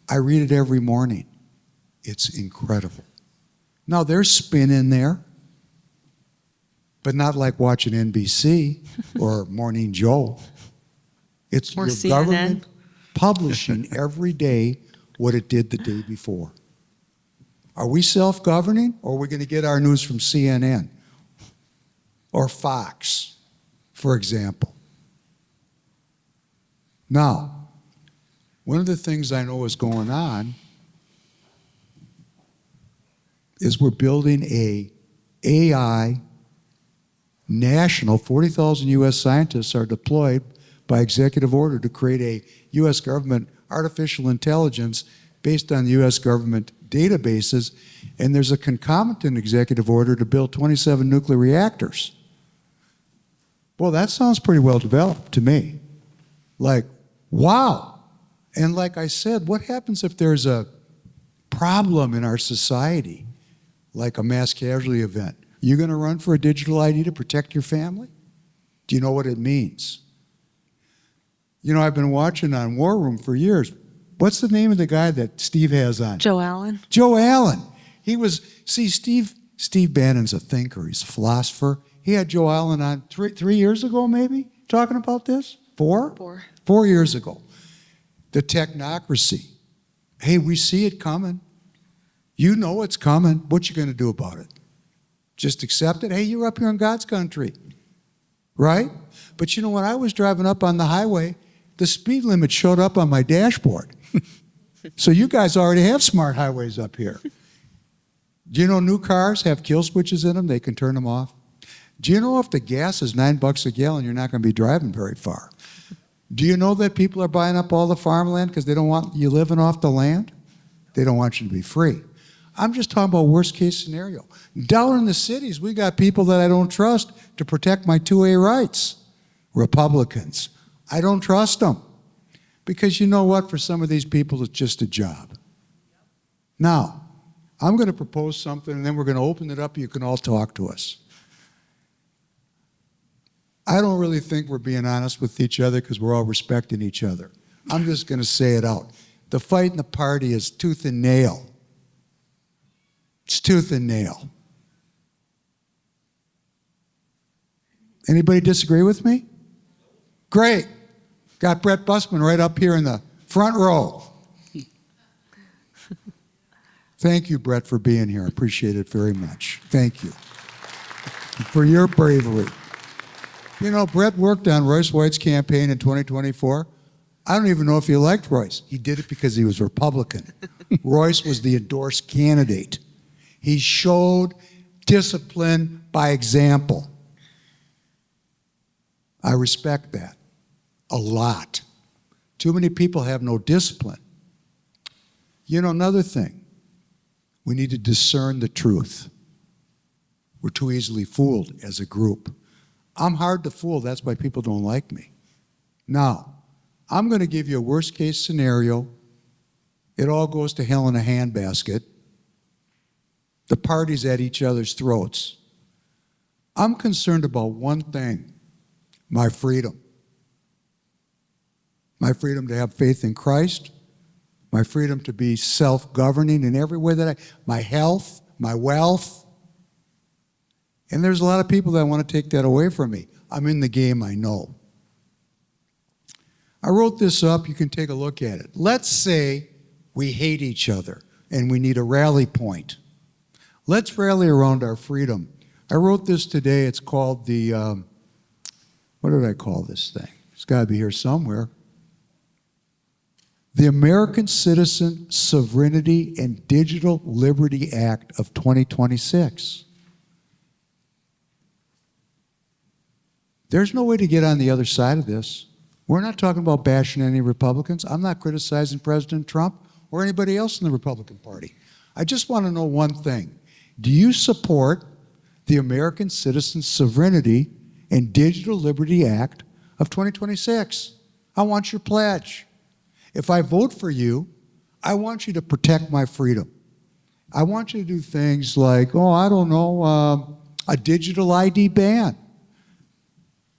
I read it every morning. It's incredible. Now, there's spin in there, but not like watching NBC or Morning Joe. It's Or your CNN. government publishing every day what it did the day before. Are we self-governing, or are we going to get our news from CNN or Fox, for example? Now, one of the things I know is going on is we're building a AI national, 40,000 U.S. scientists are deployed by executive order to create a U.S. government artificial intelligence based on U.S. government databases, and there's a concomitant executive order to build 27 nuclear reactors. Well, that sounds pretty well developed to me. Like, wow. And like I said, what happens if there's a problem in our society, like a mass casualty event? You going to run for a digital ID to protect your family? Do you know what it means? You know, I've been watching on War Room for years. What's the name of the guy that Steve has on? Joe Allen. Joe Allen. He was, see, Steve Bannon's a thinker. He's a philosopher. He had Joe Allen on three years ago, maybe, talking about this? 4? 4. 4 years ago. The technocracy. Hey, we see it coming. You know it's coming. What you going to do about it? Just accept it? Hey, you're up here in God's country, right? But you know, when I was driving up on the highway, the speed limit showed up on my dashboard. So you guys already have smart highways up here. Do you know new cars have kill switches in them? They can turn them off. Do you know if the gas is $9 a gallon, you're not going to be driving very far? Do you know that people are buying up all the farmland because they don't want you living off the land? They don't want you to be free. I'm just talking about worst case scenario. Down in the cities, we got people that I don't trust to protect my 2A rights. Republicans. I don't trust them. Because you know what? For some of these people, it's just a job. Now, I'm going to propose something, and then we're going to open it up. You can all talk to us. I don't really think we're being honest with each other because we're all respecting each other. I'm just going to say it out. The fight in the party is tooth and nail. It's tooth and nail. Anybody disagree with me? Great. Got Brett Bussman right up here in the front row. Thank you, Brett, for being here. I appreciate it very much. Thank you for your bravery. You know, Brett worked on Royce White's campaign in 2024. I don't even know if he liked Royce. He did it because he was Republican. Royce was the endorsed candidate. He showed discipline by example. I respect that a lot. Too many people have no discipline. You know, another thing, we need to discern the truth. We're too easily fooled as a group. I'm hard to fool, that's why people don't like me. Now, I'm going to give you a worst case scenario. It all goes to hell in a handbasket. The party's at each other's throats. I'm concerned about one thing, my freedom. My freedom to have faith in Christ, my freedom to be self-governing in every way that my health, my wealth. And there's a lot of people that want to take that away from me. I'm in the game, I know. I wrote this up, you can take a look at it. Let's say we hate each other and we need a rally point. Let's rally around our freedom. I wrote this today, it's called the, what did I call this thing? It's got to be here somewhere. The American Citizen Sovereignty and Digital Liberty Act of 2026. There's no way to get on the other side of this. We're not talking about bashing any Republicans. I'm not criticizing President Trump or anybody else in the Republican Party. I just want to know one thing. Do you support the American Citizens Sovereignty and Digital Liberty Act of 2026? I want your pledge. If I vote for you, I want you to protect my freedom. I want you to do things like, oh, I don't know, a digital ID ban.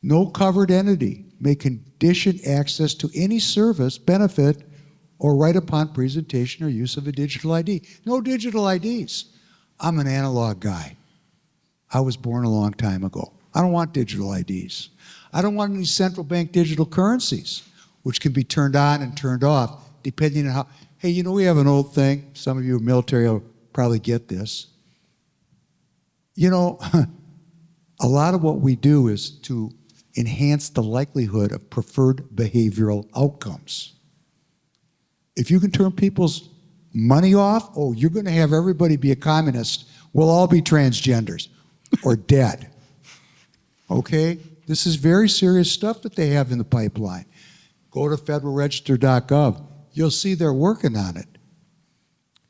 No covered entity may condition access to any service, benefit, or right upon presentation or use of a digital ID. No digital IDs. I'm an analog guy. I was born a long time ago. I don't want digital IDs. I don't want any central bank digital currencies, which can be turned on and turned off, depending on how, hey, you know, we have an old thing. Some of you military will probably get this. You know, a lot of what we do is to enhance the likelihood of preferred behavioral outcomes. If you can turn people's money off, oh, you're going to have everybody be a communist. We'll all be transgenders or dead. Okay? this is very serious stuff that they have in the pipeline. Go to federalregister.gov. You'll see they're working on it.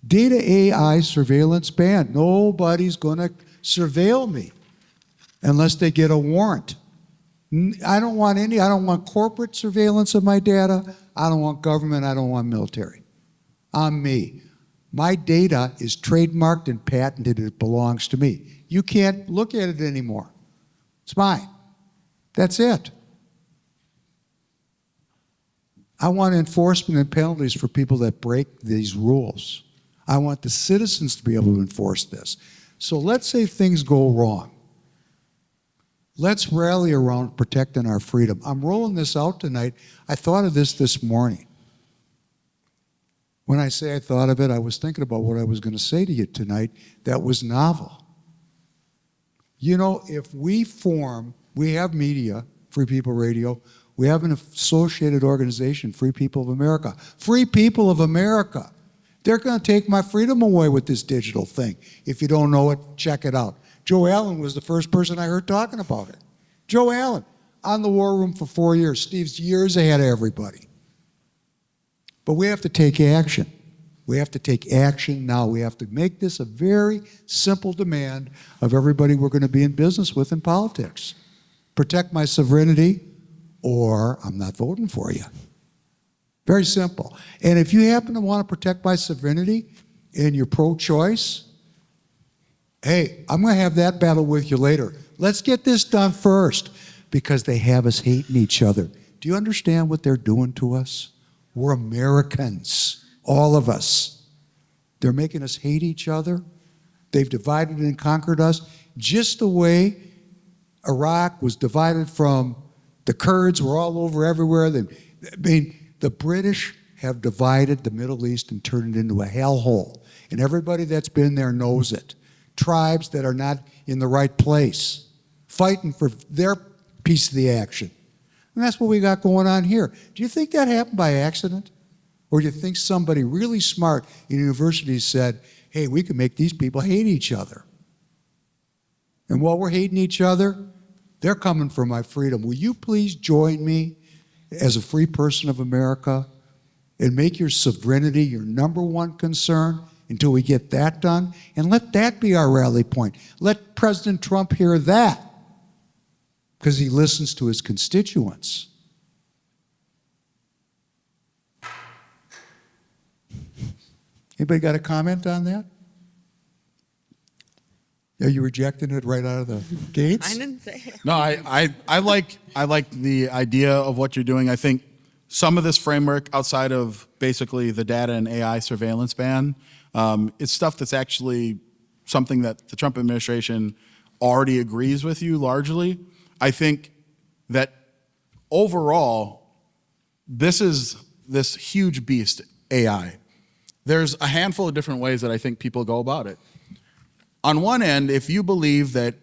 Data AI surveillance ban. Nobody's going to surveil me unless they get a warrant. I don't want corporate surveillance of my data. I don't want government. I don't want military. I'm me. My data is trademarked and patented. It belongs to me. You can't look at it anymore. It's mine. That's it. I want enforcement and penalties for people that break these rules. I want the citizens to be able to enforce this. So let's say things go wrong. Let's rally around protecting our freedom. I'm rolling this out tonight. I thought of this morning. When I say I thought of it, I was thinking about what I was going to say to you tonight that was novel. You know, if we have media, Free People Radio, we have an associated organization, Free People of America. Free People of America. They're going to take my freedom away with this digital thing. If you don't know it, check it out. Joe Allen was the first person I heard talking about it. Joe Allen, on the War Room for 4 years. Steve's years ahead of everybody. But we have to take action. We have to take action now. We have to make this a very simple demand of everybody we're going to be in business with in politics. Protect my sovereignty, or I'm not voting for you. Very simple. And if you happen to want to protect my sovereignty and you're pro-choice, hey, I'm going to have that battle with you later. Let's get this done first, because they have us hating each other. Do you understand what they're doing to us? We're Americans, all of us. They're making us hate each other. They've divided and conquered us, just the way Iraq was divided from the Kurds. Were all over everywhere. The British have divided the Middle East and turned it into a hellhole. And everybody that's been there knows it. Tribes that are not in the right place, fighting for their piece of the action. And that's what we got going on here. Do you think that happened by accident? Or do you think somebody really smart in universities said, hey, we can make these people hate each other? And while we're hating each other, they're coming for my freedom. Will you please join me as a free person of America and make your sovereignty your number one concern until we get that done? And let that be our rally point. Let President Trump hear that, because he listens to his constituents. Anybody got a comment on that? Are you rejecting it right out of the gates? I didn't say it. No, I like the idea of what you're doing. I think some of this framework outside of basically the data and AI surveillance ban, it's stuff that's actually something that the Trump administration already agrees with you largely. I think that overall, this is this huge beast, AI. There's a handful of different ways that I think people go about it. On one end, if you believe that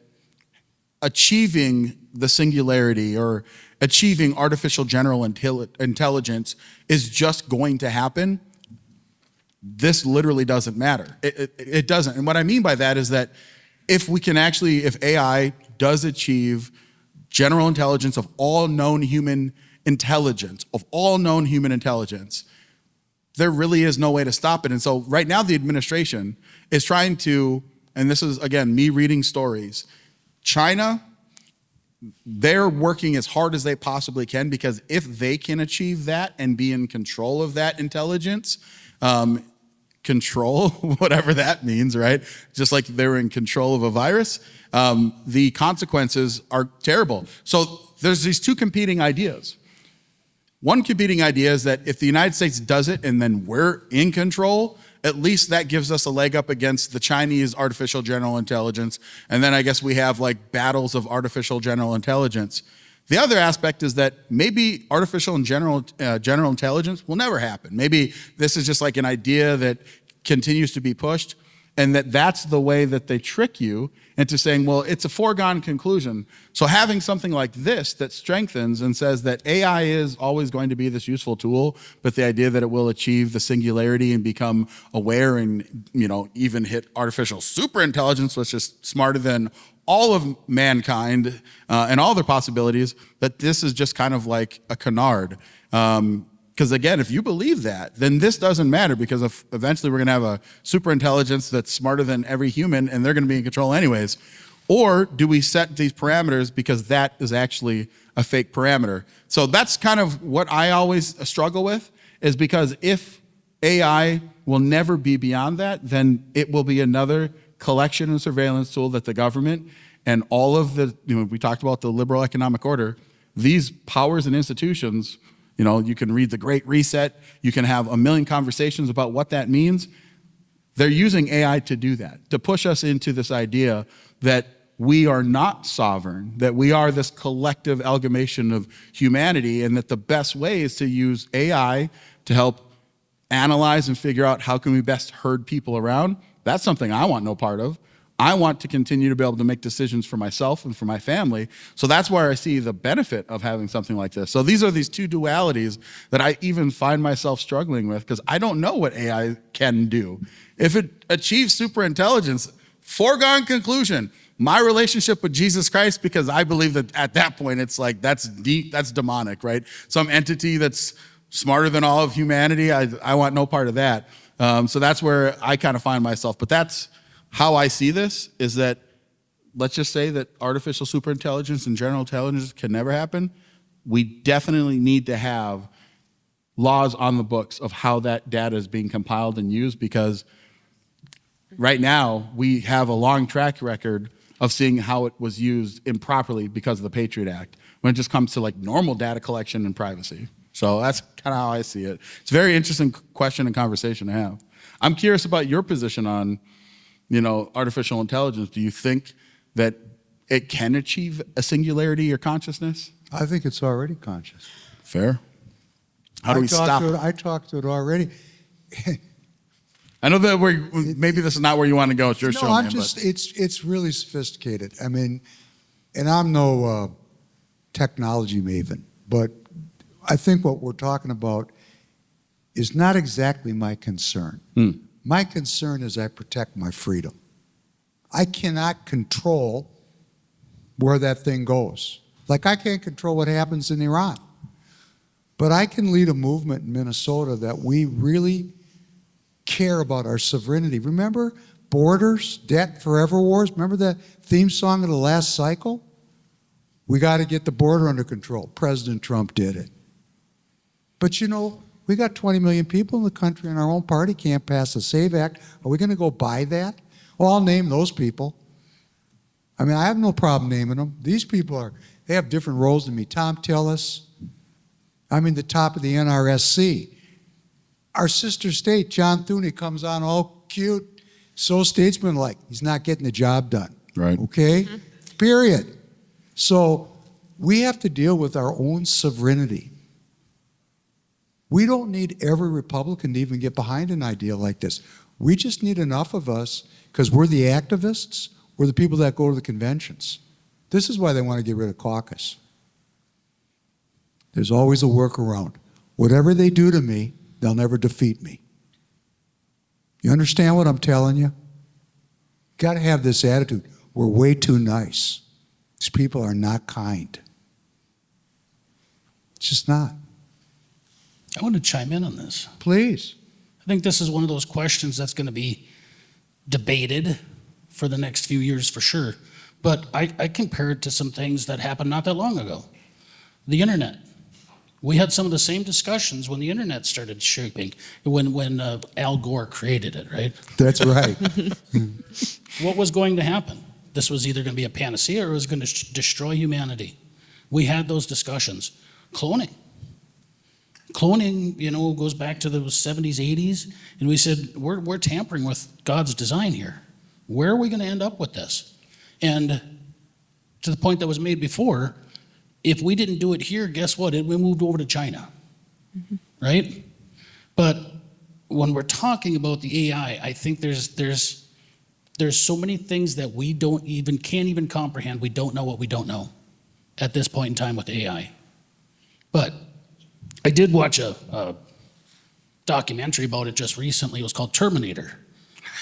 achieving the singularity or achieving artificial general intelligence is just going to happen, this literally doesn't matter. It doesn't. And what I mean by that is that if AI does achieve general intelligence of all known human intelligence, there really is no way to stop it. And so right now the administration is trying to, and this is, again, me reading stories, China, they're working as hard as they possibly can, because if they can achieve that and be in control of that intelligence, control, whatever that means, right? Just like they're in control of a virus, the consequences are terrible. So there's these two competing ideas. One competing idea is that if the United States does it and then we're in control, at least that gives us a leg up against the Chinese artificial general intelligence. And then I guess we have like battles of artificial general intelligence. The other aspect is that maybe artificial and general intelligence will never happen. Maybe this is just like an idea that continues to be pushed. And that's the way that they trick you into saying, well, it's a foregone conclusion. So having something like this that strengthens and says that AI is always going to be this useful tool, but the idea that it will achieve the singularity and become aware and, even hit artificial superintelligence, which is smarter than all of mankind and all their possibilities, that this is just kind of like a canard. Because again, if you believe that, then this doesn't matter, because if eventually we're going to have a super intelligence that's smarter than every human and they're going to be in control anyways. Or do we set these parameters because that is actually a fake parameter? So that's kind of what I always struggle with, is because if AI will never be beyond that, then it will be another collection and surveillance tool that the government and all of the, we talked about the liberal economic order, these powers and institutions, you can read The Great Reset, you can have a million conversations about what that means. They're using AI to do that, to push us into this idea that we are not sovereign, that we are this collective amalgamation of humanity, and that the best way is to use AI to help analyze and figure out how can we best herd people around. That's something I want no part of. I want to continue to be able to make decisions for myself and for my family. So that's where I see the benefit of having something like this. So these are these two dualities that I even find myself struggling with, because I don't know what AI can do. If it achieves super intelligence, foregone conclusion, my relationship with Jesus Christ, because I believe that at that point it's like that's demonic, right? Some entity that's smarter than all of humanity. I want no part of that. So that's where I kind of find myself. But that's how I see this, is that let's just say that artificial superintelligence and general intelligence can never happen. We definitely need to have laws on the books of how that data is being compiled and used, because right now we have a long track record of seeing how it was used improperly because of the Patriot Act, when it just comes to like normal data collection and privacy. So that's kind of how I see it. It's a very interesting question and conversation to have. I'm curious about your position on artificial intelligence. Do you think that it can achieve a singularity or consciousness? I think it's already conscious. Fair. How do we stop it? I talked to it already. I know that maybe this is not where you want to go. It's your show, man, it's really sophisticated. I mean, and I'm no technology maven, but I think what we're talking about is not exactly my concern. My concern is I protect my freedom. I cannot control where that thing goes. Like, I can't control what happens in Iran. But I can lead a movement in Minnesota that we really care about our sovereignty. Remember borders, debt, forever wars? Remember that theme song of the last cycle? We got to get the border under control. President Trump did it. But we got 20 million people in the country, and our own party can't pass the SAVE Act. Are we going to go buy that? Well, I'll name those people. I mean, I have no problem naming them. These people they have different roles than me. Tom Tillis, the top of the NRSC. Our sister state, John Thune, comes on all cute, so statesman-like. He's not getting the job done. Right. Okay? Period. So we have to deal with our own sovereignty. We don't need every Republican to even get behind an idea like this. We just need enough of us, because we're the activists, we're the people that go to the conventions. This is why they want to get rid of caucus. There's always a workaround. Whatever they do to me, they'll never defeat me. You understand what I'm telling you? Got to have this attitude. We're way too nice. These people are not kind. It's just not. I want to chime in on this. Please. I think this is one of those questions that's going to be debated for the next few years for sure. But I compare it to some things that happened not that long ago. The internet. We had some of the same discussions when the internet started shaping, when Al Gore created it, right? That's right. What was going to happen? This was either going to be a panacea or it was going to destroy humanity. We had those discussions. Cloning, goes back to the 70s, 80s, and we said, we're tampering with God's design here. Where are we going to end up with this? And to the point that was made before, if we didn't do it here, guess what? We moved over to China, right? But when we're talking about the AI, I think there's There's so many things that we can't even comprehend. We don't know what we don't know at this point in time with AI. But I did watch a documentary about it just recently. It was called Terminator.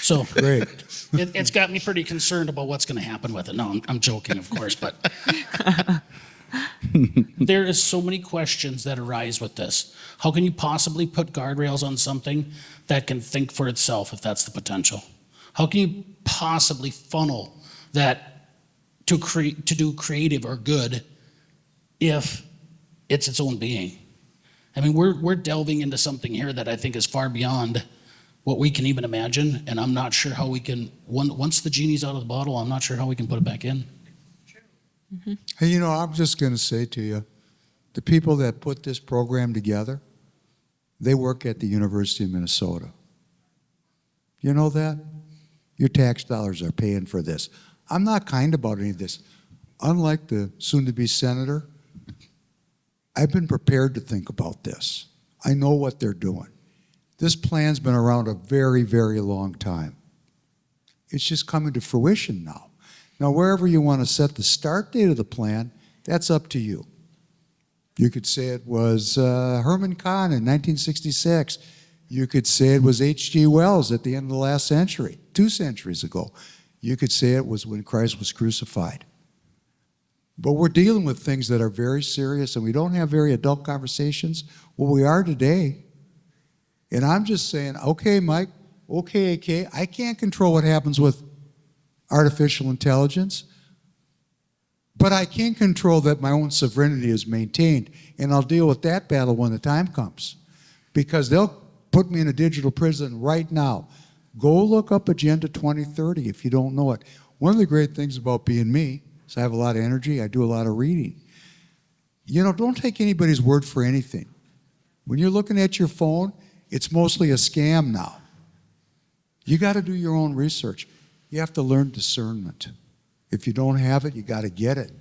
So Great. it's got me pretty concerned about what's going to happen with it. No, I'm joking, of course, but there is so many questions that arise with this. How can you possibly put guardrails on something that can think for itself if that's the potential? How can you possibly funnel that to do creative or good if it's its own being? I mean, we're delving into something here that I think is far beyond what we can even imagine, and I'm not sure how we can, once the genie's out of the bottle, I'm not sure how we can put it back in. Hey, you know, I'm just going to say to you, the people that put this program together, they work at the University of Minnesota. You know that? Your tax dollars are paying for this. I'm not kind about any of this. Unlike the soon-to-be senator, I've been prepared to think about this. I know what they're doing. This plan's been around a very, very long time. It's just coming to fruition now. Now, wherever you want to set the start date of the plan, that's up to you. You could say it was Herman Kahn in 1966. You could say it was H.G. Wells at the end of the last century, 2 centuries ago. You could say it was when Christ was crucified. But we're dealing with things that are very serious, and we don't have very adult conversations. Well, we are today. And I'm just saying, okay, Mike, okay, AK, I can't control what happens with artificial intelligence, but I can control that my own sovereignty is maintained, and I'll deal with that battle when the time comes. Because they'll put me in a digital prison right now. Go look up Agenda 2030 if you don't know it. One of the great things about being me is I have a lot of energy, I do a lot of reading. You know, don't take anybody's word for anything. When you're looking at your phone, it's mostly a scam now. You got to do your own research. You have to learn discernment. If you don't have it, you got to get it.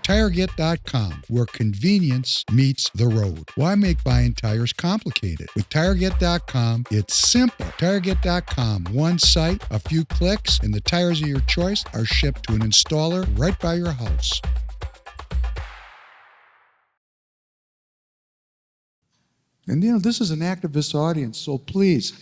TireGet.com, where convenience meets the road. Why make buying tires complicated? With TireGet.com, it's simple. TireGet.com, one site, a few clicks, and the tires of your choice are shipped to an installer right by your house. And you know, this is an activist audience, so please,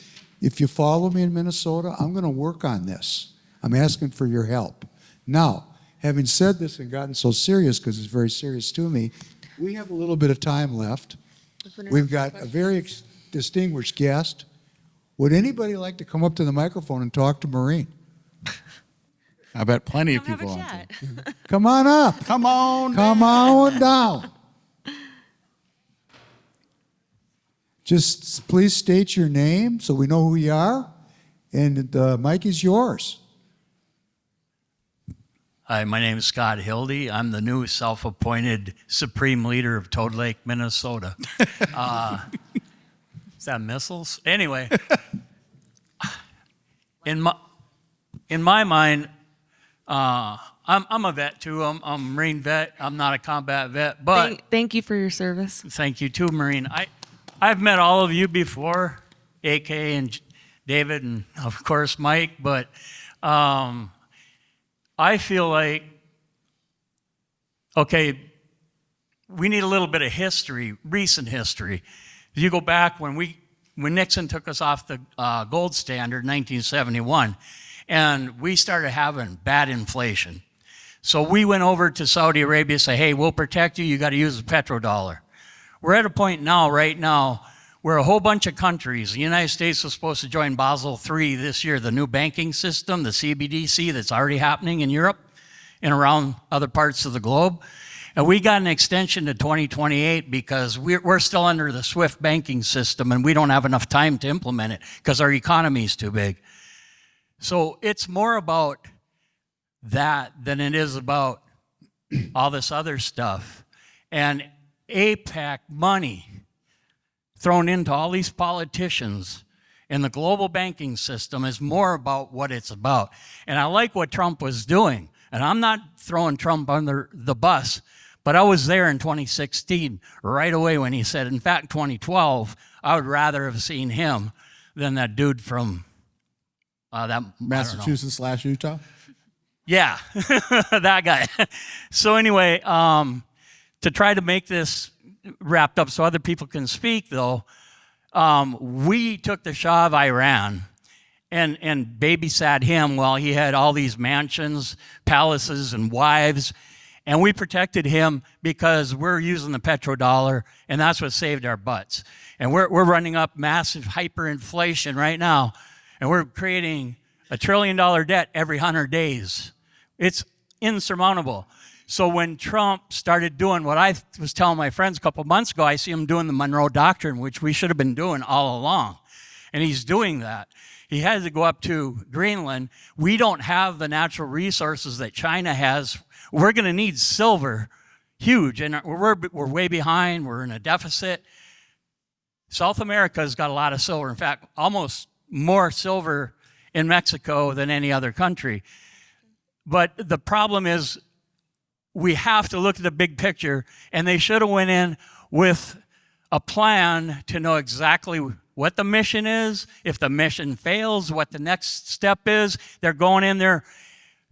if you follow me in Minnesota, I'm going to work on this. I'm asking for your help. Now, having said this and gotten so serious, because it's very serious to me, we have a little bit of time left. We've got a very distinguished guest. Would anybody like to come up to the microphone and talk to Maureen? I bet plenty of people want to. Come on up. Come on. Come on down. Just please state your name so we know who you are, and the mic is yours. Hi, my name is Scott Hildy. I'm the new self-appointed Supreme Leader of Toad Lake, Minnesota. Is that missiles? Anyway, in my mind, I'm a vet too. I'm a Marine vet. I'm not a combat vet, but Thank you for your service. thank you too, Marine. I've met all of you before, AK and David, and of course Mike, but I feel like, okay, we need a little bit of history, recent history. If you go back when Nixon took us off the gold standard in 1971, and we started having bad inflation. So we went over to Saudi Arabia and said, hey, we'll protect you, you got to use the petrodollar. We're at a point now, right now, where a whole bunch of countries, the United States was supposed to join Basel III this year, the new banking system, the CBDC that's already happening in Europe and around other parts of the globe. And we got an extension to 2028 because we're still under the SWIFT banking system and we don't have enough time to implement it because our economy is too big. So it's more about that than it is about all this other stuff. And APAC money thrown into all these politicians in the global banking system is more about what it's about. And I like what Trump was doing. And I'm not throwing Trump under the bus, but I was there in 2016 right away when he said, in fact, 2012, I would rather have seen him than that dude from That I don't know. Massachusetts/Utah. Yeah, that guy. So anyway, to try to make this wrapped up so other people can speak, though, we took the Shah of Iran and babysat him while he had all these mansions, palaces, and wives. And we protected him because we're using the petrodollar, and that's what saved our butts. And we're running up massive hyperinflation right now, and we're creating $1 trillion debt every 100 days. It's insurmountable. So when Trump started doing what I was telling my friends a couple months ago, I see him doing the Monroe Doctrine, which we should have been doing all along. And he's doing that. He had to go up to Greenland. We don't have the natural resources that China has. We're going to need silver, huge, and we're way behind. We're in a deficit. South America's got a lot of silver. In fact, almost more silver in Mexico than any other country. But the problem is we have to look at the big picture, and they should have went in with a plan to know exactly what the mission is. If the mission fails, what the next step is. They're going in there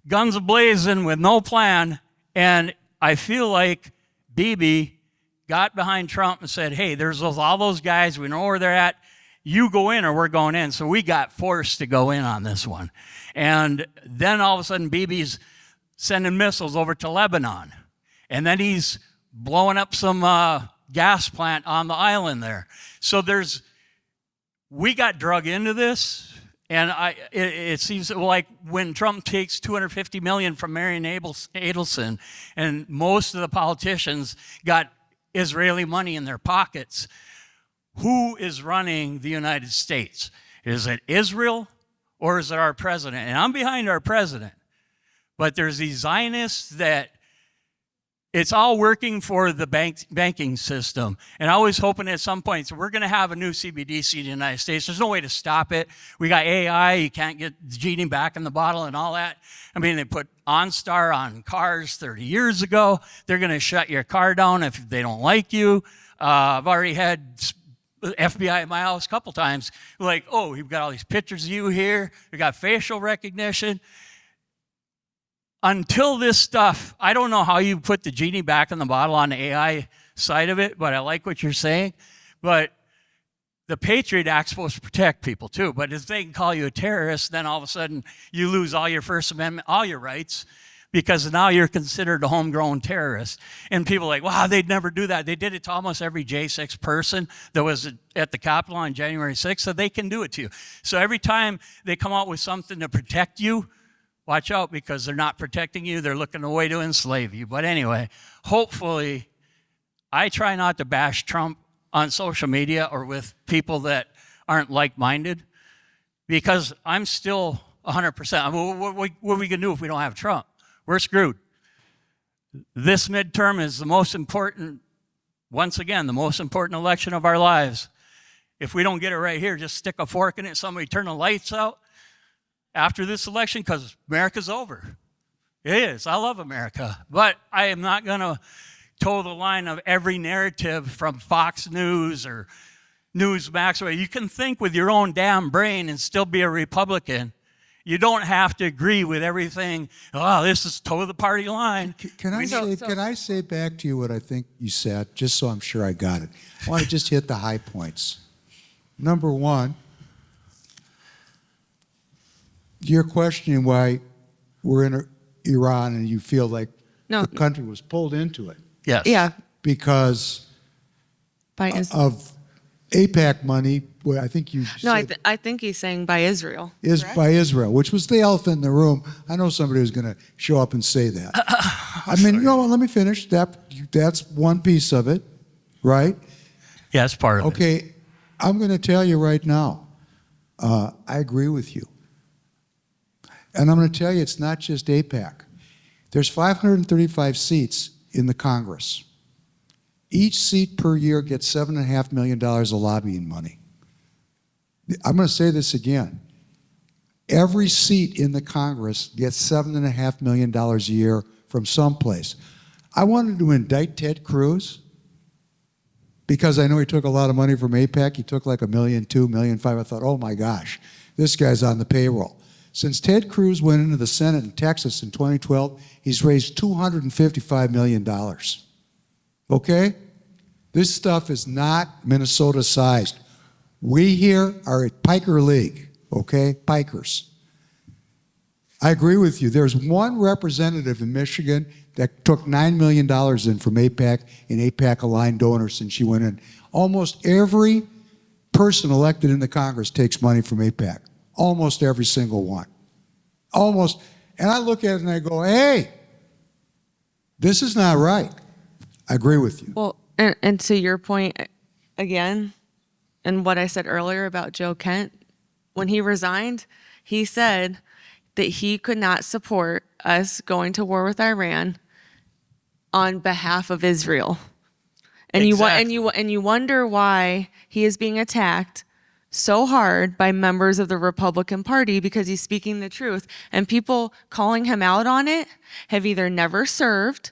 guns a-blazing with no plan, and I feel like Bibi got behind Trump and said, hey, there's all those guys, we know where they're at, you go in or we're going in. So we got forced to go in on this one. And then all of a sudden Bibi's sending missiles over to Lebanon. And then he's blowing up some gas plant on the island there. So we got drug into this. And it seems like when Trump takes $250 million from Marion Adelson, and most of the politicians got Israeli money in their pockets, who is running the United States? Is it Israel or is it our president? And I'm behind our president. But there's these Zionists that it's all working for the banking system. And I was hoping at some point, so we're going to have a new CBDC in the United States. There's no way to stop it. We got AI. You can't get the genie back in the bottle and all that. I mean, they put OnStar on cars 30 years ago. They're going to shut your car down if they don't like you. I've already had FBI at my house a couple times. Like, oh, we've got all these pictures of you here. We got facial recognition. Until this stuff, I don't know how you put the genie back in the bottle on the AI side of it, but I like what you're saying. But the Patriot Act's supposed to protect people too. But if they can call you a terrorist, then all of a sudden you lose all your First Amendment, all your rights, because now you're considered a homegrown terrorist. And people are like, wow, they'd never do that. They did it to almost every J6 person that was at the Capitol on January 6th, so they can do it to you. So every time they come out with something to protect you, watch out, because they're not protecting you. They're looking a way to enslave you. But anyway, hopefully, I try not to bash Trump on social media or with people that aren't like-minded, because I'm still 100%. I mean, what are we going to do if we don't have Trump? We're screwed. This midterm is the most important, once again, the most important election of our lives. If we don't get it right here, just stick a fork in it, somebody turn the lights out after this election, because America's over. It is. I love America. But I am not going to toe the line of every narrative from Fox News or Newsmax. You can think with your own damn brain and still be a Republican. You don't have to agree with everything. Oh, this is toe the party line. Can I say back to you what I think you said, just so I'm sure I got it? I want to just hit the high points. Number one, you're questioning why we're in Iran and you feel like the country was pulled into it. Yes. Yeah. Because of AIPAC money, well, I think you said I think he's saying by Israel. is by Israel, which was the elephant in the room. I know somebody was going to show up and say that. I mean, you know what, let me finish. That's one piece of it, right? Yeah, it's part of it. Okay, I'm going to tell you right now, I agree with you. And I'm going to tell you, it's not just AIPAC. There's 535 seats in the Congress. Each seat per year gets $7.5 million of lobbying money. I'm going to say this again. Every seat in the Congress gets $7.5 million a year from someplace. I wanted to indict Ted Cruz because I know he took a lot of money from AIPAC. He took like $1.2 million, $1.5 million. I thought, oh my gosh, this guy's on the payroll. Since Ted Cruz went into the Senate in Texas in 2012, he's raised $255 million. Okay? This stuff is not Minnesota-sized. We here are a piker league, okay? Pikers. I agree with you. There's one representative in Michigan that took $9 million in from AIPAC and AIPAC-aligned donors since she went in. Almost every person elected into Congress takes money from AIPAC. Almost every single one. Almost. And I look at it and I go, hey, this is not right. I agree with you. Well, and to your point, again, and what I said earlier about Joe Kent, when he resigned, he said that he could not support us going to war with Iran on behalf of Israel. And Exactly. you wonder why he is being attacked so hard by members of the Republican Party because he's speaking the truth. And people calling him out on it have either never served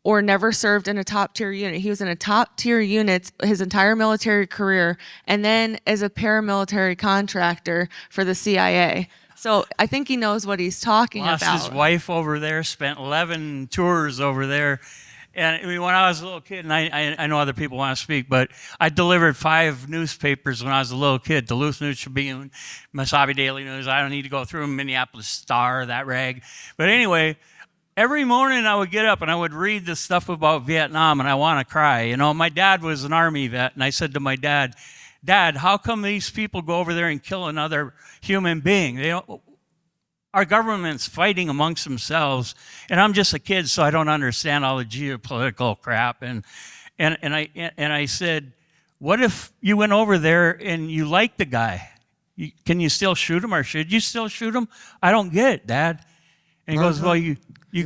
or never served in a top tier unit. He was in a top tier unit his entire military career and then as a paramilitary contractor for the CIA. So I think he knows what he's talking Lost about. his wife over there, spent 11 tours over there. And I mean, when I was a little kid, and I know other people want to speak, but I delivered 5 newspapers when I was a little kid. Duluth News Tribune, Mesabi Daily News. I don't need to go through them. Minneapolis Star, that rag. But anyway, every morning I would get up and I would read the stuff about Vietnam and I want to cry. You know, my dad was an Army vet and I said to my dad, Dad, how come these people go over there and kill another human being? They don't, our government's fighting amongst themselves, and I'm just a kid, so I don't understand all the geopolitical crap. And I said, what if you went over there and you liked the guy? Can you still shoot him, or should you still shoot him? I don't get it, Dad. And he goes, well, you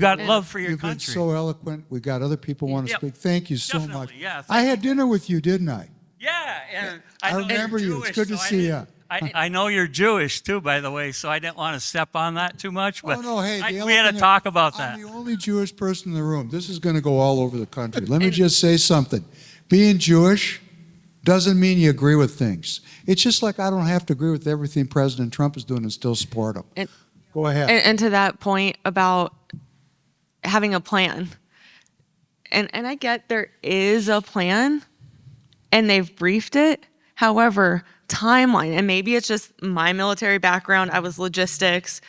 got love for your You've been country. so eloquent. We got other people want to Yep. speak. Thank you so Definitely, much. yeah, I had dinner with you, didn't I? Yeah, and I know remember you're you. It's Jewish, good to so I see didn't- ya. I know you're Jewish too, by the way, so I didn't want to step on that too much. But Oh, no, hey, the we had to elephant- talk about that. I'm the only Jewish person in the room. This is going to go all over the country. Let me just say something. Being Jewish doesn't mean you agree with things. It's just like I don't have to agree with everything President Trump is doing and still support him. And- Go ahead. And to that point about having a plan, and I get there is a plan, and they've briefed it. However, timeline, and maybe it's just my military background. I was logistics.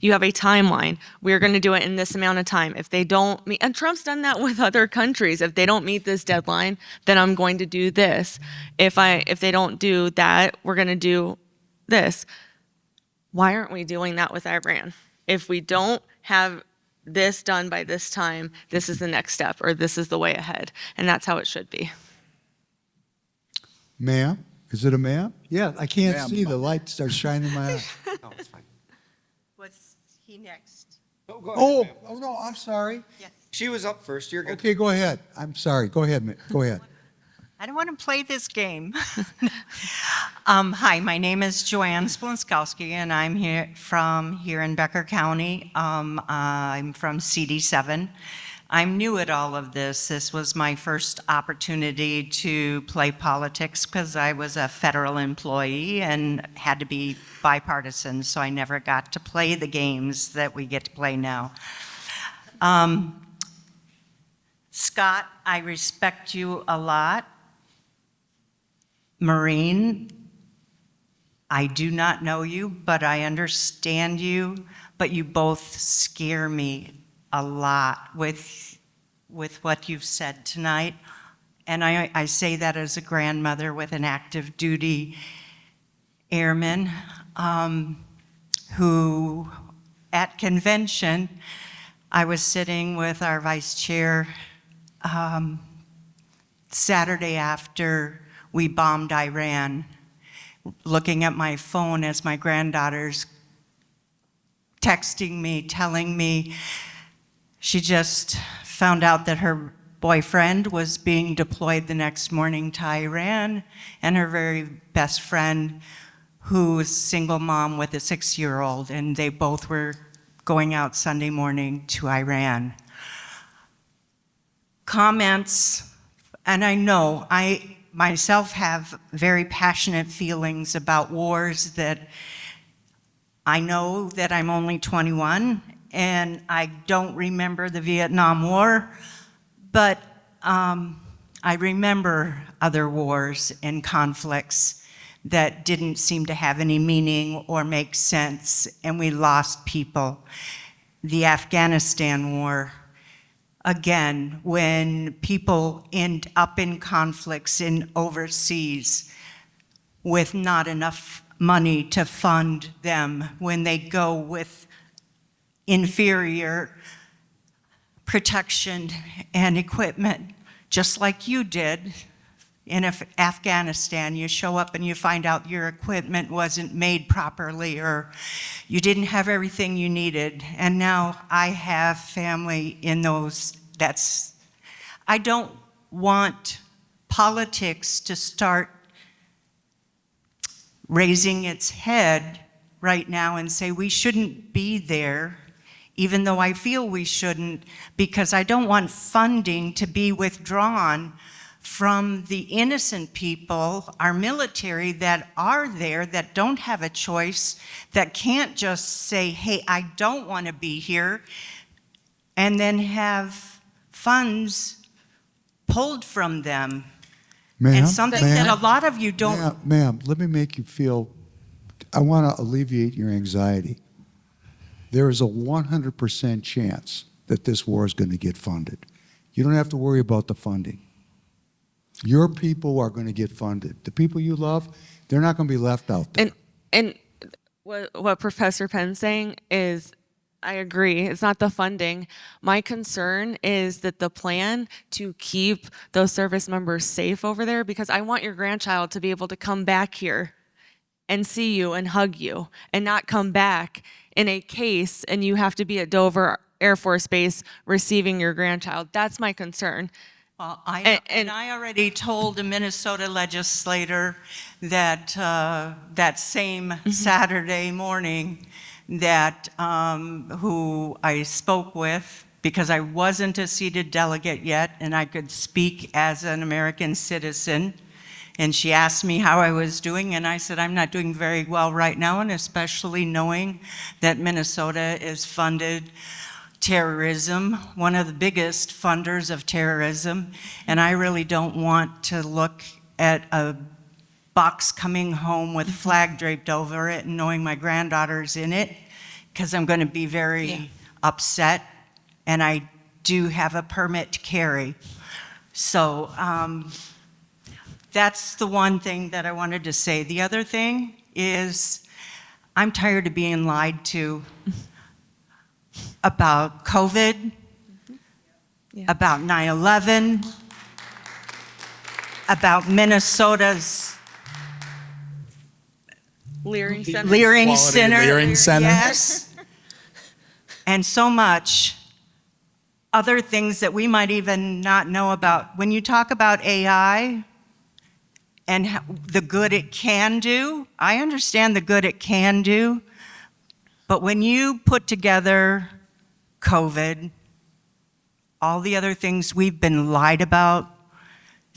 You have a timeline. We're going to do it in this amount of time. If they don't meet, and Trump's done that with other countries. If they don't meet this deadline, then I'm going to do this. If they don't do that, we're going to do this. Why aren't we doing that with Iran? If we don't have this done by this time, this is the next step, or this is the way ahead. And that's how it should be. Ma'am? Is it a ma'am? Yeah, I can't Ma'am. see. The light starts shining in my eye. Was he next? Oh, no, I'm sorry. She was up first. You're good. Okay, go ahead. I'm sorry. Go ahead. Go ahead. I don't want to play this game. Hi, my name is Joanne Splonskowski, and I'm here in Becker County. I'm from CD7. I'm new at all of this. This was my first opportunity to play politics because I was a federal employee and had to be bipartisan, so I never got to play the games that we get to play now. Scott, I respect you a lot. Maureen, I do not know you, but I understand you, but you both scare me a lot with what you've said tonight. And I say that as a grandmother with an active duty airman who, at convention, I was sitting with our vice chair Saturday after we bombed Iran, looking at my phone as my granddaughter's texting me, telling me she just found out that her boyfriend was being deployed the next morning to Iran, and her very best friend, who is a single mom with a 6-year-old, and they both were going out Sunday morning to Iran. Comments, and I know I myself have very passionate feelings about wars that I know that I'm only 21, and I don't remember the Vietnam War, but I remember other wars and conflicts that didn't seem to have any meaning or make sense, and we lost people. The Afghanistan War, again, when people end up in conflicts in overseas with not enough money to fund them, when they go with inferior protection and equipment, just like you did in Afghanistan. You show up and you find out your equipment wasn't made properly, or you didn't have everything you needed. And now I have family in those. I don't want politics to start raising its head right now and say we shouldn't be there, even though I feel we shouldn't, because I don't want funding to be withdrawn from the innocent people, our military that are there, that don't have a choice, that can't just say, hey, I don't want to be here, and then have funds pulled from them. Ma'am, And something that ma'am, a lot of you don't. Ma'am, let me make you feel, I want to alleviate your anxiety. There is a 100% chance that this war is going to get funded. You don't have to worry about the funding. Your people are going to get funded. The people you love, they're not going to be left out there. And what Professor Penn's saying is, I agree. It's not the funding. My concern is that the plan to keep those service members safe over there, because I want your grandchild to be able to come back here and see you and hug you, and not come back in a case and you have to be at Dover Air Force Base receiving your grandchild. That's my concern. Well, I already told a Minnesota legislator that that same Saturday morning that who I spoke with, because I wasn't a seated delegate yet and I could speak as an American citizen. And she asked me how I was doing, and I said, I'm not doing very well right now, and especially knowing that Minnesota is funded terrorism, one of the biggest funders of terrorism, and I really don't want to look at a box coming home with a flag draped over it and knowing my granddaughter's in it, because I'm going to be very upset, and I do have a permit to carry. So that's the one thing that I wanted to say. The other thing is I'm tired of being lied to about COVID, about 9/11, about Minnesota's Leering Center. Leering Quality Center. Leering Center. Yes. And so much other things that we might even not know about. When you talk about AI and the good it can do, I understand the good it can do, but when you put together COVID, all the other things we've been lied about,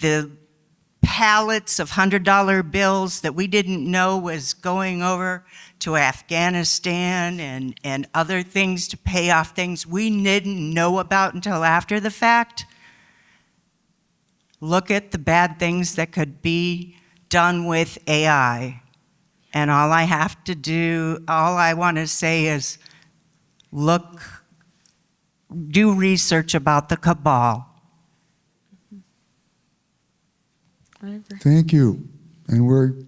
the pallets of $100 bills that we didn't know was going over to Afghanistan and other things to pay off things we didn't know about until after the fact. Look at the bad things that could be done with AI. And all I want to say is do research about the cabal. Thank you. And we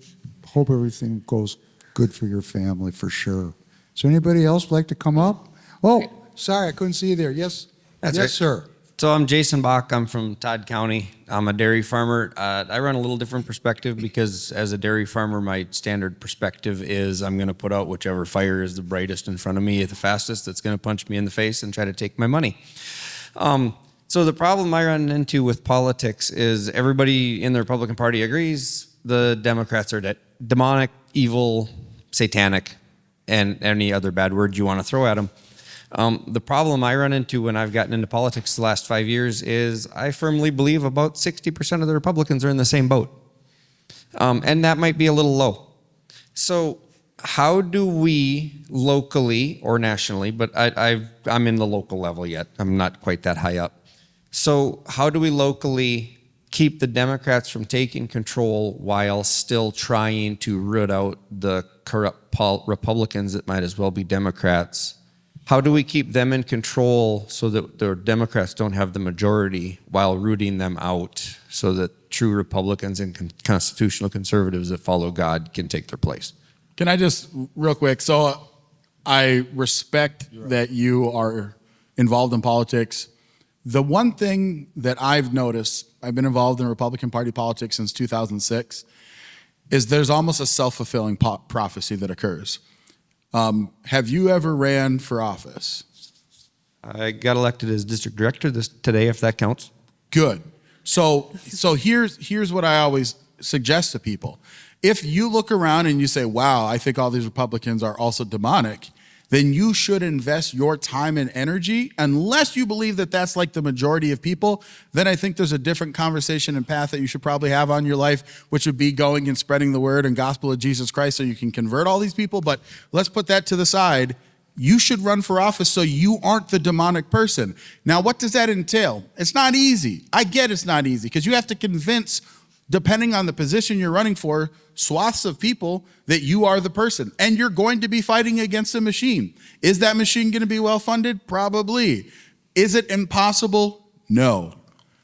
hope everything goes good for your family, for sure. So anybody else like to come up? Oh, sorry, I couldn't see you there. Yes, That's yes, right. sir. So I'm Jason Bach. I'm from Todd County. I'm a dairy farmer. I run a little different perspective because as a dairy farmer, my standard perspective is I'm going to put out whichever fire is the brightest in front of me the fastest that's going to punch me in the face and try to take my money. So the problem I run into with politics is everybody in the Republican Party agrees the Democrats are demonic, evil, satanic, and any other bad word you want to throw at them. The problem I run into when I've gotten into politics the last 5 years is I firmly believe about 60% of the Republicans are in the same boat. And that might be a little low. So how do we locally or nationally, but I'm in the local level yet. I'm not quite that high up. So how do we locally keep the Democrats from taking control while still trying to root out the corrupt Republicans that might as well be Democrats? How do we keep them in control so that the Democrats don't have the majority while rooting them out so that true Republicans and constitutional conservatives that follow God can take their place? Can I just, real quick, so I respect that you are involved in politics. The one thing that I've noticed, I've been involved in Republican Party politics since 2006, is there's almost a self-fulfilling prophecy that occurs. Have you ever ran for office? I got elected as district director today, if that counts. Good. So here's what I always suggest to people. If you look around and you say, wow, I think all these Republicans are also demonic, then you should invest your time and energy. Unless you believe that that's like the majority of people, then I think there's a different conversation and path that you should probably have on your life, which would be going and spreading the word and gospel of Jesus Christ so you can convert all these people. But let's put that to the side. You should run for office so you aren't the demonic person. Now, what does that entail? It's not easy. I get it's not easy because you have to convince, depending on the position you're running for, swaths of people that you are the person. And you're going to be fighting against a machine. Is that machine going to be well funded? Probably. Is it impossible? No.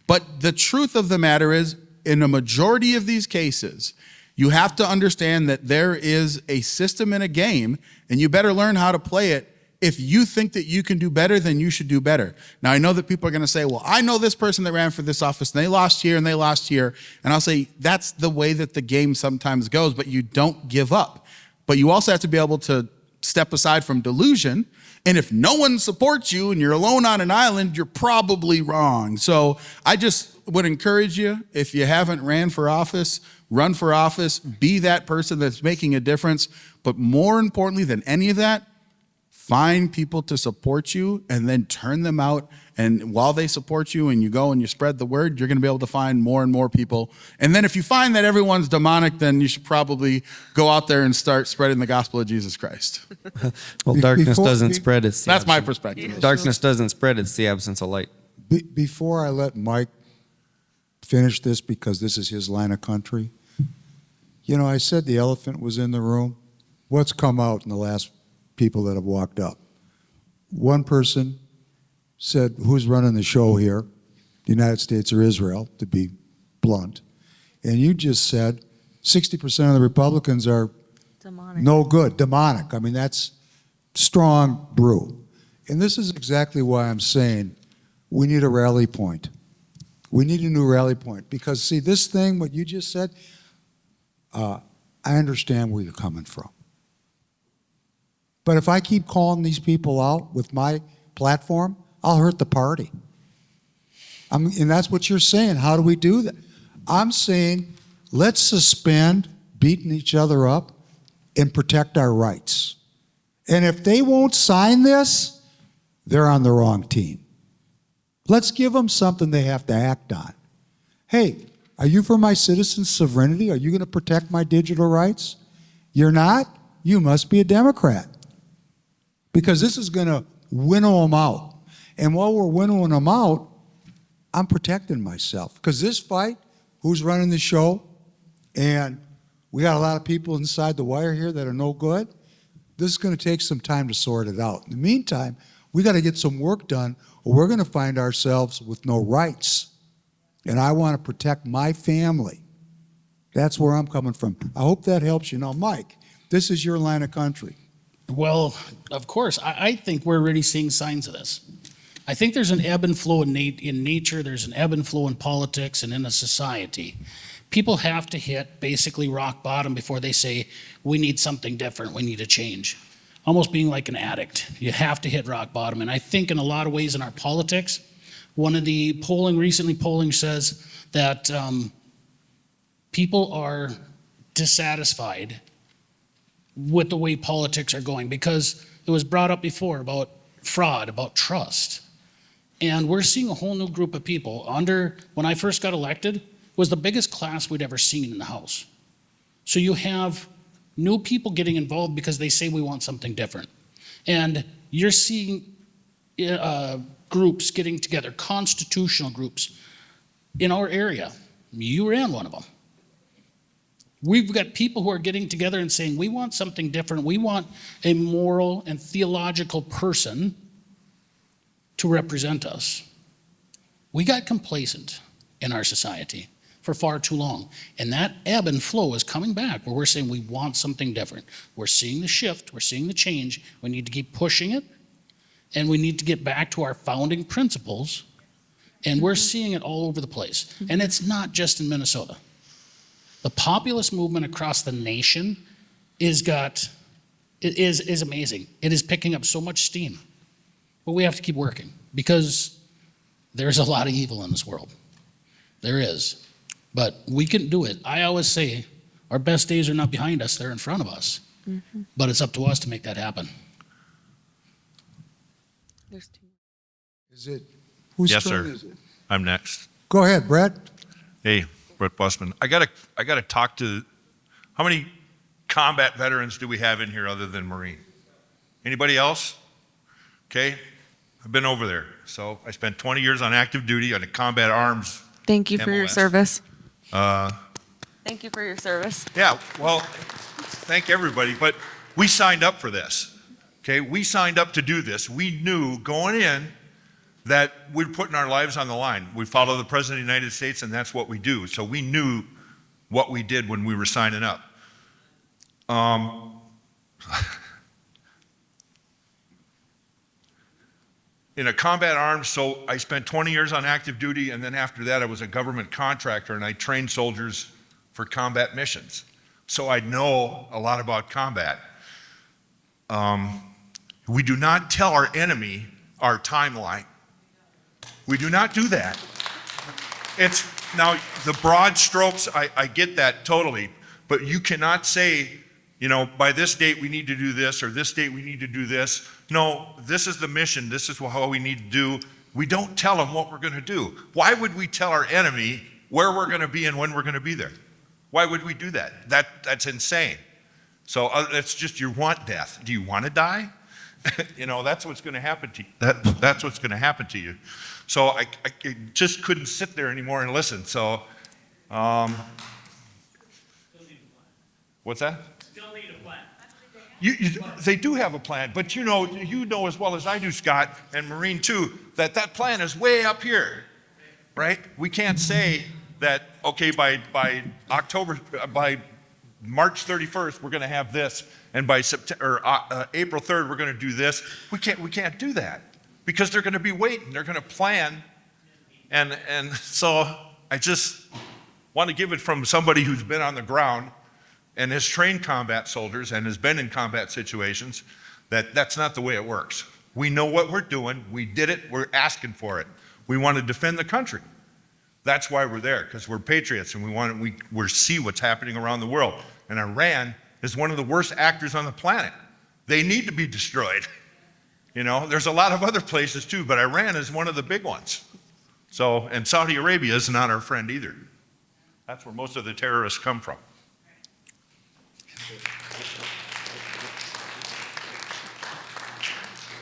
But the truth of the matter is, in a majority of these cases, you have to understand that there is a system in a game, and you better learn how to play it. If you think that you can do better, then you should do better. Now, I know that people are going to say, well, I know this person that ran for this office, and they lost here, and they lost here. And I'll say, that's the way that the game sometimes goes, but you don't give up. But you also have to be able to step aside from delusion. And if no one supports you and you're alone on an island, you're probably wrong. So I just would encourage you, if you haven't ran for office, run for office, be that person that's making a difference. But more importantly than any of that, find people to support you and then turn them out. And while they support you and you go and you spread the word, you're going to be able to find more and more people. And then if you find that everyone's demonic, then you should probably go out there and start spreading the gospel of Jesus Christ. Well, darkness doesn't spread. That's my perspective. Darkness doesn't spread. It's the absence of light. Before I let Mike finish this, because this is his line of country, you know, I said the elephant was in the room. What's come out in the last people that have walked up? One person said, who's running the show here? The United States or Israel, to be blunt. And you just said 60% of the Republicans are Demonic. no good, demonic. I mean, that's strong brew. And this is exactly why I'm saying we need a rally point. We need a new rally point. Because, see, this thing, what you just said, I understand where you're coming from. But if I keep calling these people out with my platform, I'll hurt the party. And that's what you're saying. How do we do that? I'm saying let's suspend beating each other up and protect our rights. And if they won't sign this, they're on the wrong team. Let's give them something they have to act on. Hey, are you for my citizen sovereignty? Are you going to protect my digital rights? You're not? You must be a Democrat. Because this is going to winnow them out. And while we're winnowing them out, I'm protecting myself. Because this fight, who's running the show, and we got a lot of people inside the wire here that are no good, this is going to take some time to sort it out. In the meantime, we got to get some work done, or we're going to find ourselves with no rights. And I want to protect my family. That's where I'm coming from. I hope that helps you. Now, Mike, this is your line of country. Well, of course, I think we're already seeing signs of this. I think there's an ebb and flow in nature, there's an ebb and flow in politics and in a society. People have to hit basically rock bottom before they say, we need something different, we need a change. Almost being like an addict. You have to hit rock bottom. And I think in a lot of ways in our politics, one of the polling says that people are dissatisfied with the way politics are going, because it was brought up before about fraud, about trust. And we're seeing a whole new group of people. When I first got elected, was the biggest class we'd ever seen in the House. So you have new people getting involved because they say we want something different. And you're seeing groups getting together, constitutional groups in our area. You ran one of them. We've got people who are getting together and saying, we want something different. We want a moral and theological person to represent us. We got complacent in our society for far too long. And that ebb and flow is coming back where we're saying we want something different. We're seeing the shift, we're seeing the change. We need to keep pushing it, and we need to get back to our founding principles. And we're seeing it all over the place. And it's not just in Minnesota. The populist movement across the nation is amazing. It is picking up so much steam. But we have to keep working because there's a lot of evil in this world. There is. But we can do it. I always say our best days are not behind us, they're in front of us. But it's up to us to make that happen. There's two. Is it, whose Yes, turn sir. is it? I'm next. Go ahead, Brett. Hey, Brett Bussman. I gotta talk to, how many combat veterans do we have in here other than Marine? Anybody else? Okay, I've been over there. So I spent 20 years on active duty on a combat arms. Thank you for your MOS. service. Thank you for your service. Yeah, well, thank everybody, but we signed up for this. Okay, we signed up to do this. We knew going in that we're putting our lives on the line. We follow the President of the United States, and that's what we do. So we knew what we did when we were signing up. In a combat arms, so I spent 20 years on active duty, and then after that I was a government contractor, and I trained soldiers for combat missions. So I know a lot about combat. We do not tell our enemy our timeline. We do not do that. It's, now, the broad strokes, I get that totally, but you cannot say, you know, by this date we need to do this, or this date we need to do this. No, this is the mission, this is how we need to do. We don't tell them what we're gonna do. Why would we tell our enemy where we're gonna be and when we're gonna be there? Why would we do that? That's insane. So it's just, you want death. Do you want to die? You know, that's what's going to happen to you. That's what's going to happen to you. So I just couldn't sit there anymore and listen. So, what's that? Still need a plan. They do have a plan, but you know as well as I do, Scott, and Maureen too, that plan is way up here, right? We can't say that, okay, by March 31st, we're going to have this, and by April 3rd, we're going to do this. We can't do that because they're going to be waiting. They're going to plan, and so I just want to give it from somebody who's been on the ground and has trained combat soldiers and has been in combat situations, that's not the way it works. We know what we're doing. We did it. We're asking for it. We want to defend the country. That's why we're there, because we're patriots and we see what's happening around the world. And Iran is one of the worst actors on the planet. They need to be destroyed. You know, there's a lot of other places too, but Iran is one of the big ones. So, and Saudi Arabia is not our friend either. That's where most of the terrorists come from.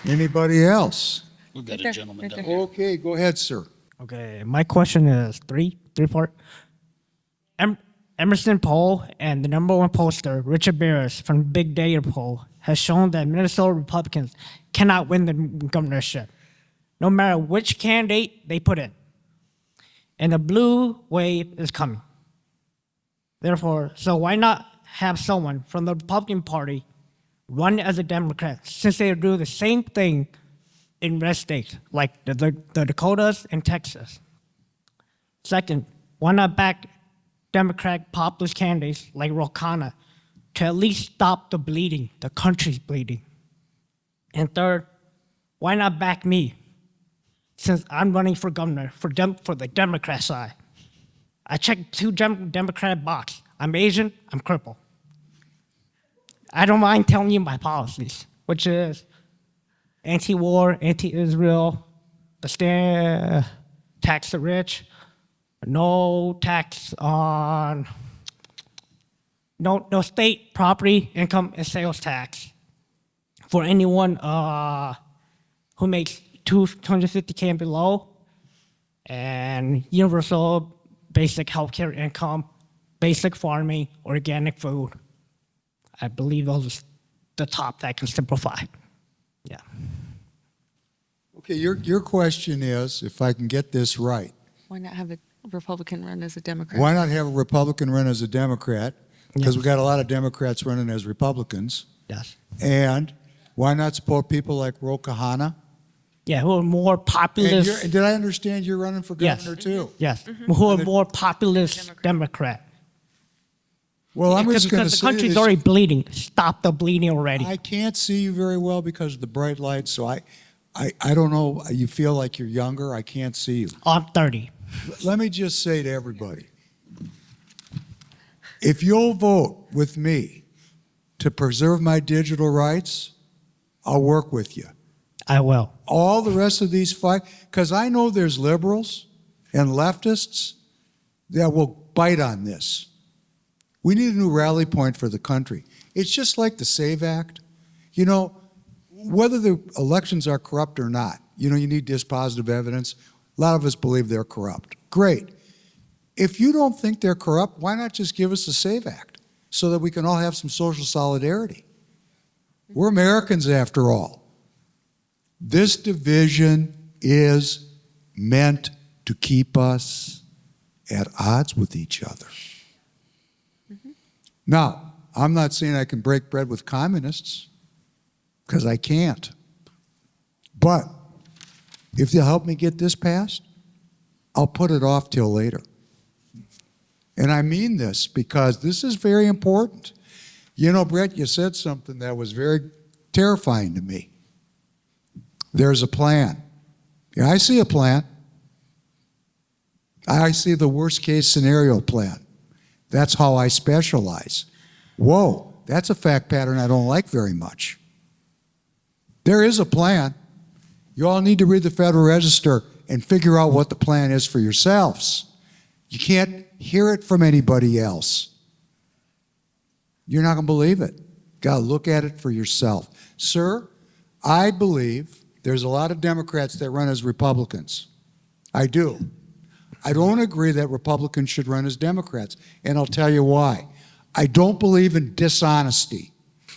Anybody else? We've got a there, gentleman right down there. here. Okay, go ahead, sir. Okay, my question is three-part. Emerson poll and the #1 pollster, Richard Barris from Big Data Poll, has shown that Minnesota Republicans cannot win the governorship, no matter which candidate they put in. And the blue wave is coming. Therefore, so why not have someone from the Republican Party run as a Democrat, since they do the same thing in red states, like the Dakotas and Texas? Second, why not back Democratic populist candidates like Ro Khanna to at least stop the bleeding, the country's bleeding? And third, why not back me, since I'm running for governor for the Democrat side? I checked 2 Democratic boxes. I'm Asian, I'm crippled. I don't mind telling you my policies, which is anti-war, anti-Israel, tax the rich, no tax on no state property income and sales tax for anyone who makes 250K and below, and universal basic healthcare income, basic farming, organic food. I believe those are the top that I can simplify. Yeah. Okay, your question is, if I can get this right, Why not have a Republican run as a Democrat? why not have a Republican run as a Democrat? Because we got a lot of Democrats running as Republicans. Yes. And why not support people like Ro Khanna? Yeah, who are more And populist. did I understand you're running for Yes. governor too? Yes, who are more populist Democrat. Well, I'm just going to Because the say country's this. already bleeding. Stop the bleeding already. I can't see you very well because of the bright lights, so I don't know. You feel like you're younger. I can't see you. I'm 30. Let me just say to everybody, if you'll vote with me to preserve my digital rights, I'll work with you. I will. All the rest of these fight, because I know there's liberals and leftists that will bite on this. We need a new rally point for the country. It's just like the SAVE Act. You know, whether the elections are corrupt or not, you know, you need dispositive evidence. A lot of us believe they're corrupt. Great. If you don't think they're corrupt, why not just give us the SAVE Act so that we can all have some social solidarity? We're Americans after all. This division is meant to keep us at odds with each other. Now, I'm not saying I can break bread with communists, because I can't. But if they'll help me get this passed, I'll put it off till later. And I mean this because this is very important. You know, Brett, you said something that was very terrifying to me. There's a plan. Yeah, I see a plan. I see the worst case scenario plan. That's how I specialize. Whoa, that's a fact pattern I don't like very much. There is a plan. You all need to read the Federal Register and figure out what the plan is for yourselves. You can't hear it from anybody else. You're not going to believe it. Got to look at it for yourself. Sir, I believe there's a lot of Democrats that run as Republicans. I do. I don't agree that Republicans should run as Democrats, and I'll tell you why. I don't believe in dishonesty.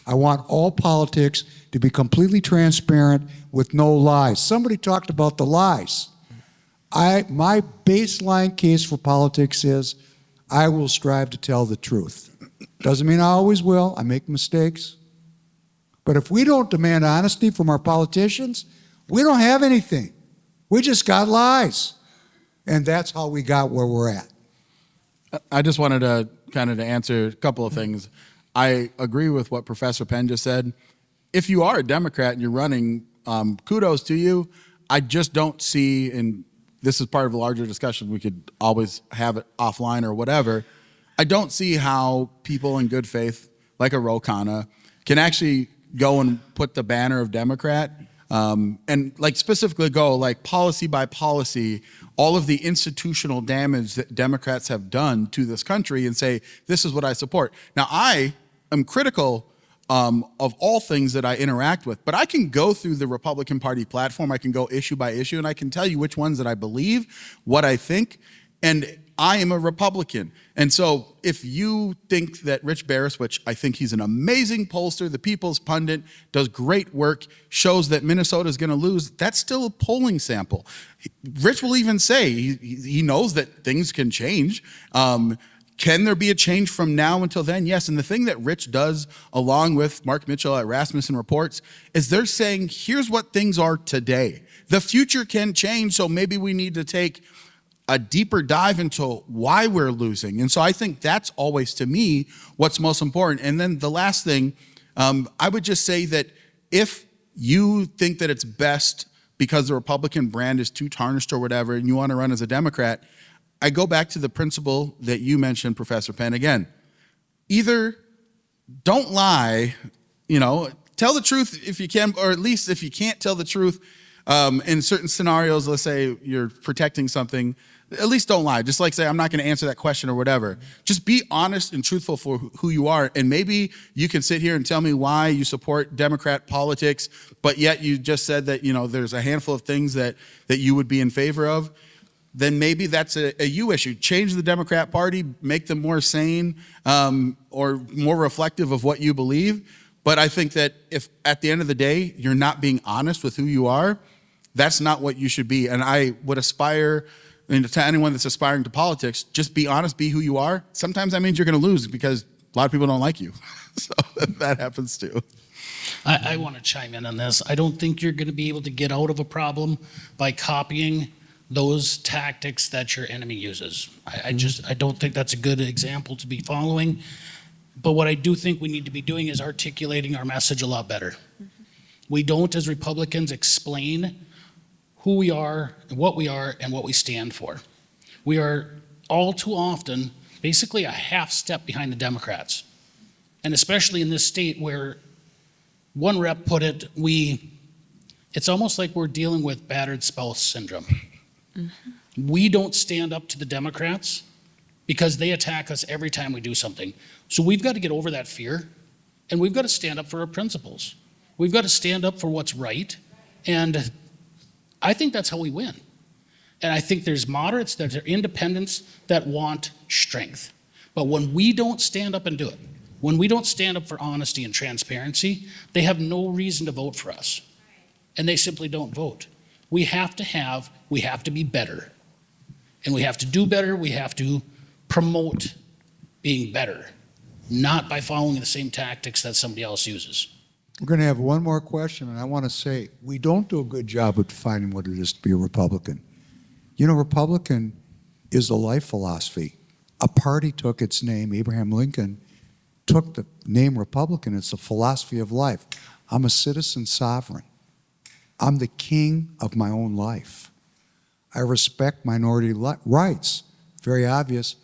I want all politics to be completely transparent with no lies. Somebody talked about the lies. My baseline case for politics is I will strive to tell the truth. Doesn't mean I always will. I make mistakes. But if we don't demand honesty from our politicians, we don't have anything. We just got lies. And that's how we got where we're at. I just wanted to kind of to answer a couple of things. I agree with what Professor Penn just said. If you are a Democrat and you're running, kudos to you. I just don't see, and this is part of a larger discussion, we could always have it offline or whatever. I don't see how people in good faith, like a Ro Khanna, can actually go and put the banner of Democrat and like specifically go like policy by policy, all of the institutional damage that Democrats have done to this country and say, this is what I support. Now, I am critical of all things that I interact with, but I can go through the Republican Party platform, I can go issue by issue, and I can tell you which ones that I believe, what I think, and I am a Republican. And so if you think that Rich Barris, which I think he's an amazing pollster, the People's Pundit, does great work, shows that Minnesota is going to lose, that's still a polling sample. Rich will even say he knows that things can change. Can there be a change from now until then? Yes, and the thing that Rich does, along with Mark Mitchell at Rasmussen Reports, is they're saying, here's what things are today. The future can change, so maybe we need to take a deeper dive into why we're losing. And so I think that's always, to me, what's most important. And then the last thing, I would just say that if you think that it's best because the Republican brand is too tarnished or whatever, and you want to run as a Democrat, I go back to the principle that you mentioned, Professor Penn, again. Either don't lie, tell the truth if you can, or at least if you can't tell the truth, In certain scenarios, let's say you're protecting something, at least don't lie. Just like say, I'm not going to answer that question or whatever. Just be honest and truthful for who you are. And maybe you can sit here and tell me why you support Democrat politics, but yet you just said that, you know, there's a handful of things that you would be in favor of. Then maybe that's a you issue. Change the Democrat Party, make them more sane or more reflective of what you believe. But I think that if at the end of the day, you're not being honest with who you are, that's not what you should be. And I would aspire, to anyone that's aspiring to politics, just be honest, be who you are. Sometimes that means you're going to lose because a lot of people don't like you. So that happens too. I want to chime in on this. I don't think you're going to be able to get out of a problem by copying those tactics that your enemy uses. I don't think that's a good example to be following. But what I do think we need to be doing is articulating our message a lot better. We don't, as Republicans, explain who we are and what we stand for. We are all too often basically a half step behind the Democrats. And especially in this state where one rep put it, it's almost like we're dealing with battered spouse syndrome. We don't stand up to the Democrats because they attack us every time we do something. So we've got to get over that fear, and we've got to stand up for our principles. We've got to stand up for what's right, and I think that's how we win. And I think there's moderates, that are independents that want strength. But when we don't stand up and do it, when we don't stand up for honesty and transparency, they have no reason to vote for us. And they simply don't vote. We have to be better. And we have to do better. We have to promote being better, not by following the same tactics that somebody else uses. We're going to have one more question, and I want to say we don't do a good job of defining what it is to be a Republican. You know, Republican is a life philosophy. A party took its name, Abraham Lincoln took the name Republican. It's a philosophy of life. I'm a citizen sovereign. I'm the king of my own life. I respect minority rights. Very obvious.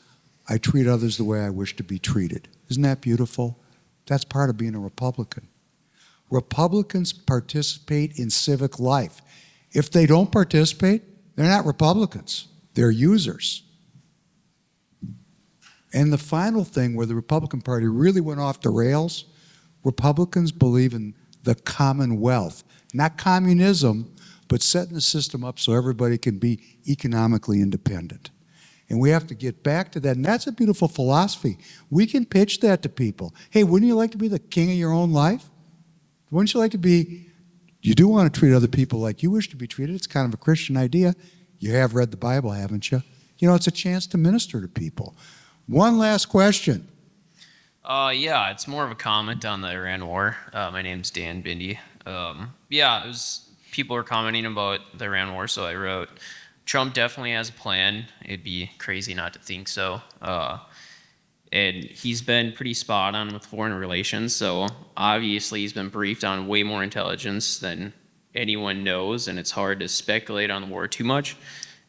I treat others the way I wish to be treated. Isn't that beautiful? That's part of being a Republican. Republicans participate in civic life. If they don't participate, they're not Republicans. They're users. And the final thing where the Republican Party really went off the rails, Republicans believe in the commonwealth, not communism, but setting the system up so everybody can be economically independent. And we have to get back to that. And that's a beautiful philosophy. We can pitch that to people. Hey, wouldn't you like to be the king of your own life? Wouldn't you like to be, you do want to treat other people like you wish to be treated. It's kind of a Christian idea. You have read the Bible, haven't you? You know, it's a chance to minister to people. One last question. Yeah, it's more of a comment on the Iran war. My name's Dan Bindi. Yeah, people were commenting about the Iran war, so I wrote, Trump definitely has a plan. It'd be crazy not to think so. And he's been pretty spot on with foreign relations, so obviously he's been briefed on way more intelligence than anyone knows, and it's hard to speculate on the war too much.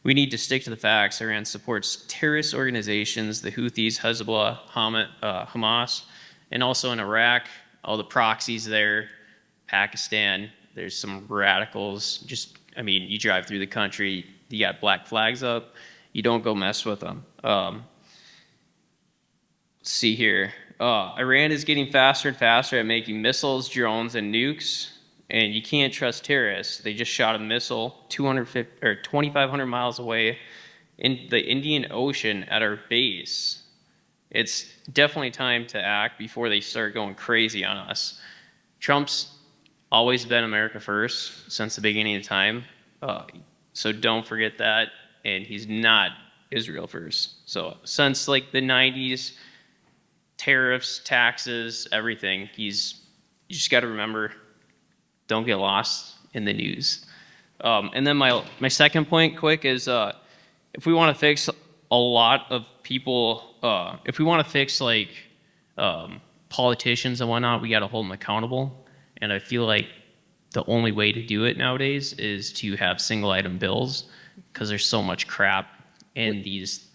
We need to stick to the facts. Iran supports terrorist organizations, the Houthis, Hezbollah, Hamas, and also in Iraq, all the proxies there, Pakistan, there's some radicals. You drive through the country, you got black flags up, you don't go mess with them. Let's see here. Iran is getting faster and faster at making missiles, drones, and nukes. And you can't trust terrorists. They just shot a missile 2,500 miles away in the Indian Ocean at our base. It's definitely time to act before they start going crazy on us. Trump's always been America first since the beginning of time. So don't forget that. And he's not Israel first. So since like the 90s, tariffs, taxes, everything, you just got to remember, don't get lost in the news. And then my second point, quick, is if we want to fix a lot of people, if we want to fix like politicians and whatnot, we got to hold them accountable. And I feel like the only way to do it nowadays is to have single item bills, because there's so much crap in these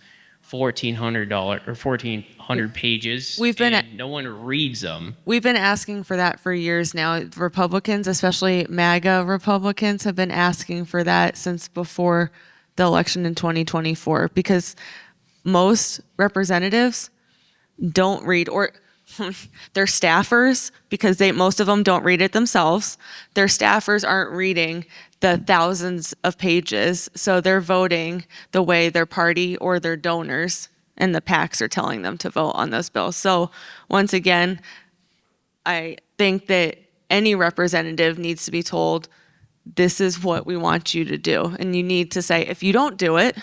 $1,400 or 1,400 pages. We've been and no one reads them. We've been asking for that for years now. Republicans, especially MAGA Republicans, have been asking for that since before the election in 2024 because most representatives don't read, or their staffers, because most of them don't read it themselves. Their staffers aren't reading the thousands of pages, so they're voting the way their party or their donors and the PACs are telling them to vote on those bills. So once again, I think that any representative needs to be told, this is what we want you to do. And you need to say, if you don't do it,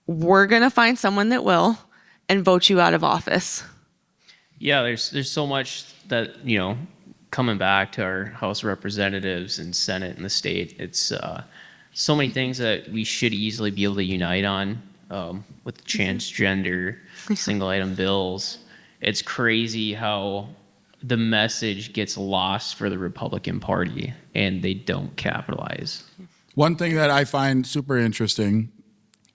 we're going to find someone that will and vote you out of office. Yeah, there's so much that, coming back to our House of Representatives and Senate and the state, it's so many things that we should easily be able to unite on with transgender, single item bills. It's crazy how the message gets lost for the Republican Party and they don't capitalize. One thing that I find super interesting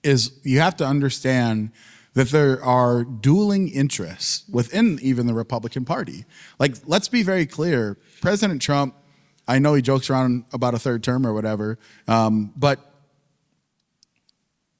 is you have to understand that there are dueling interests within even the Republican Party. Like, let's be very clear. President Trump, I know he jokes around about a third term or whatever, but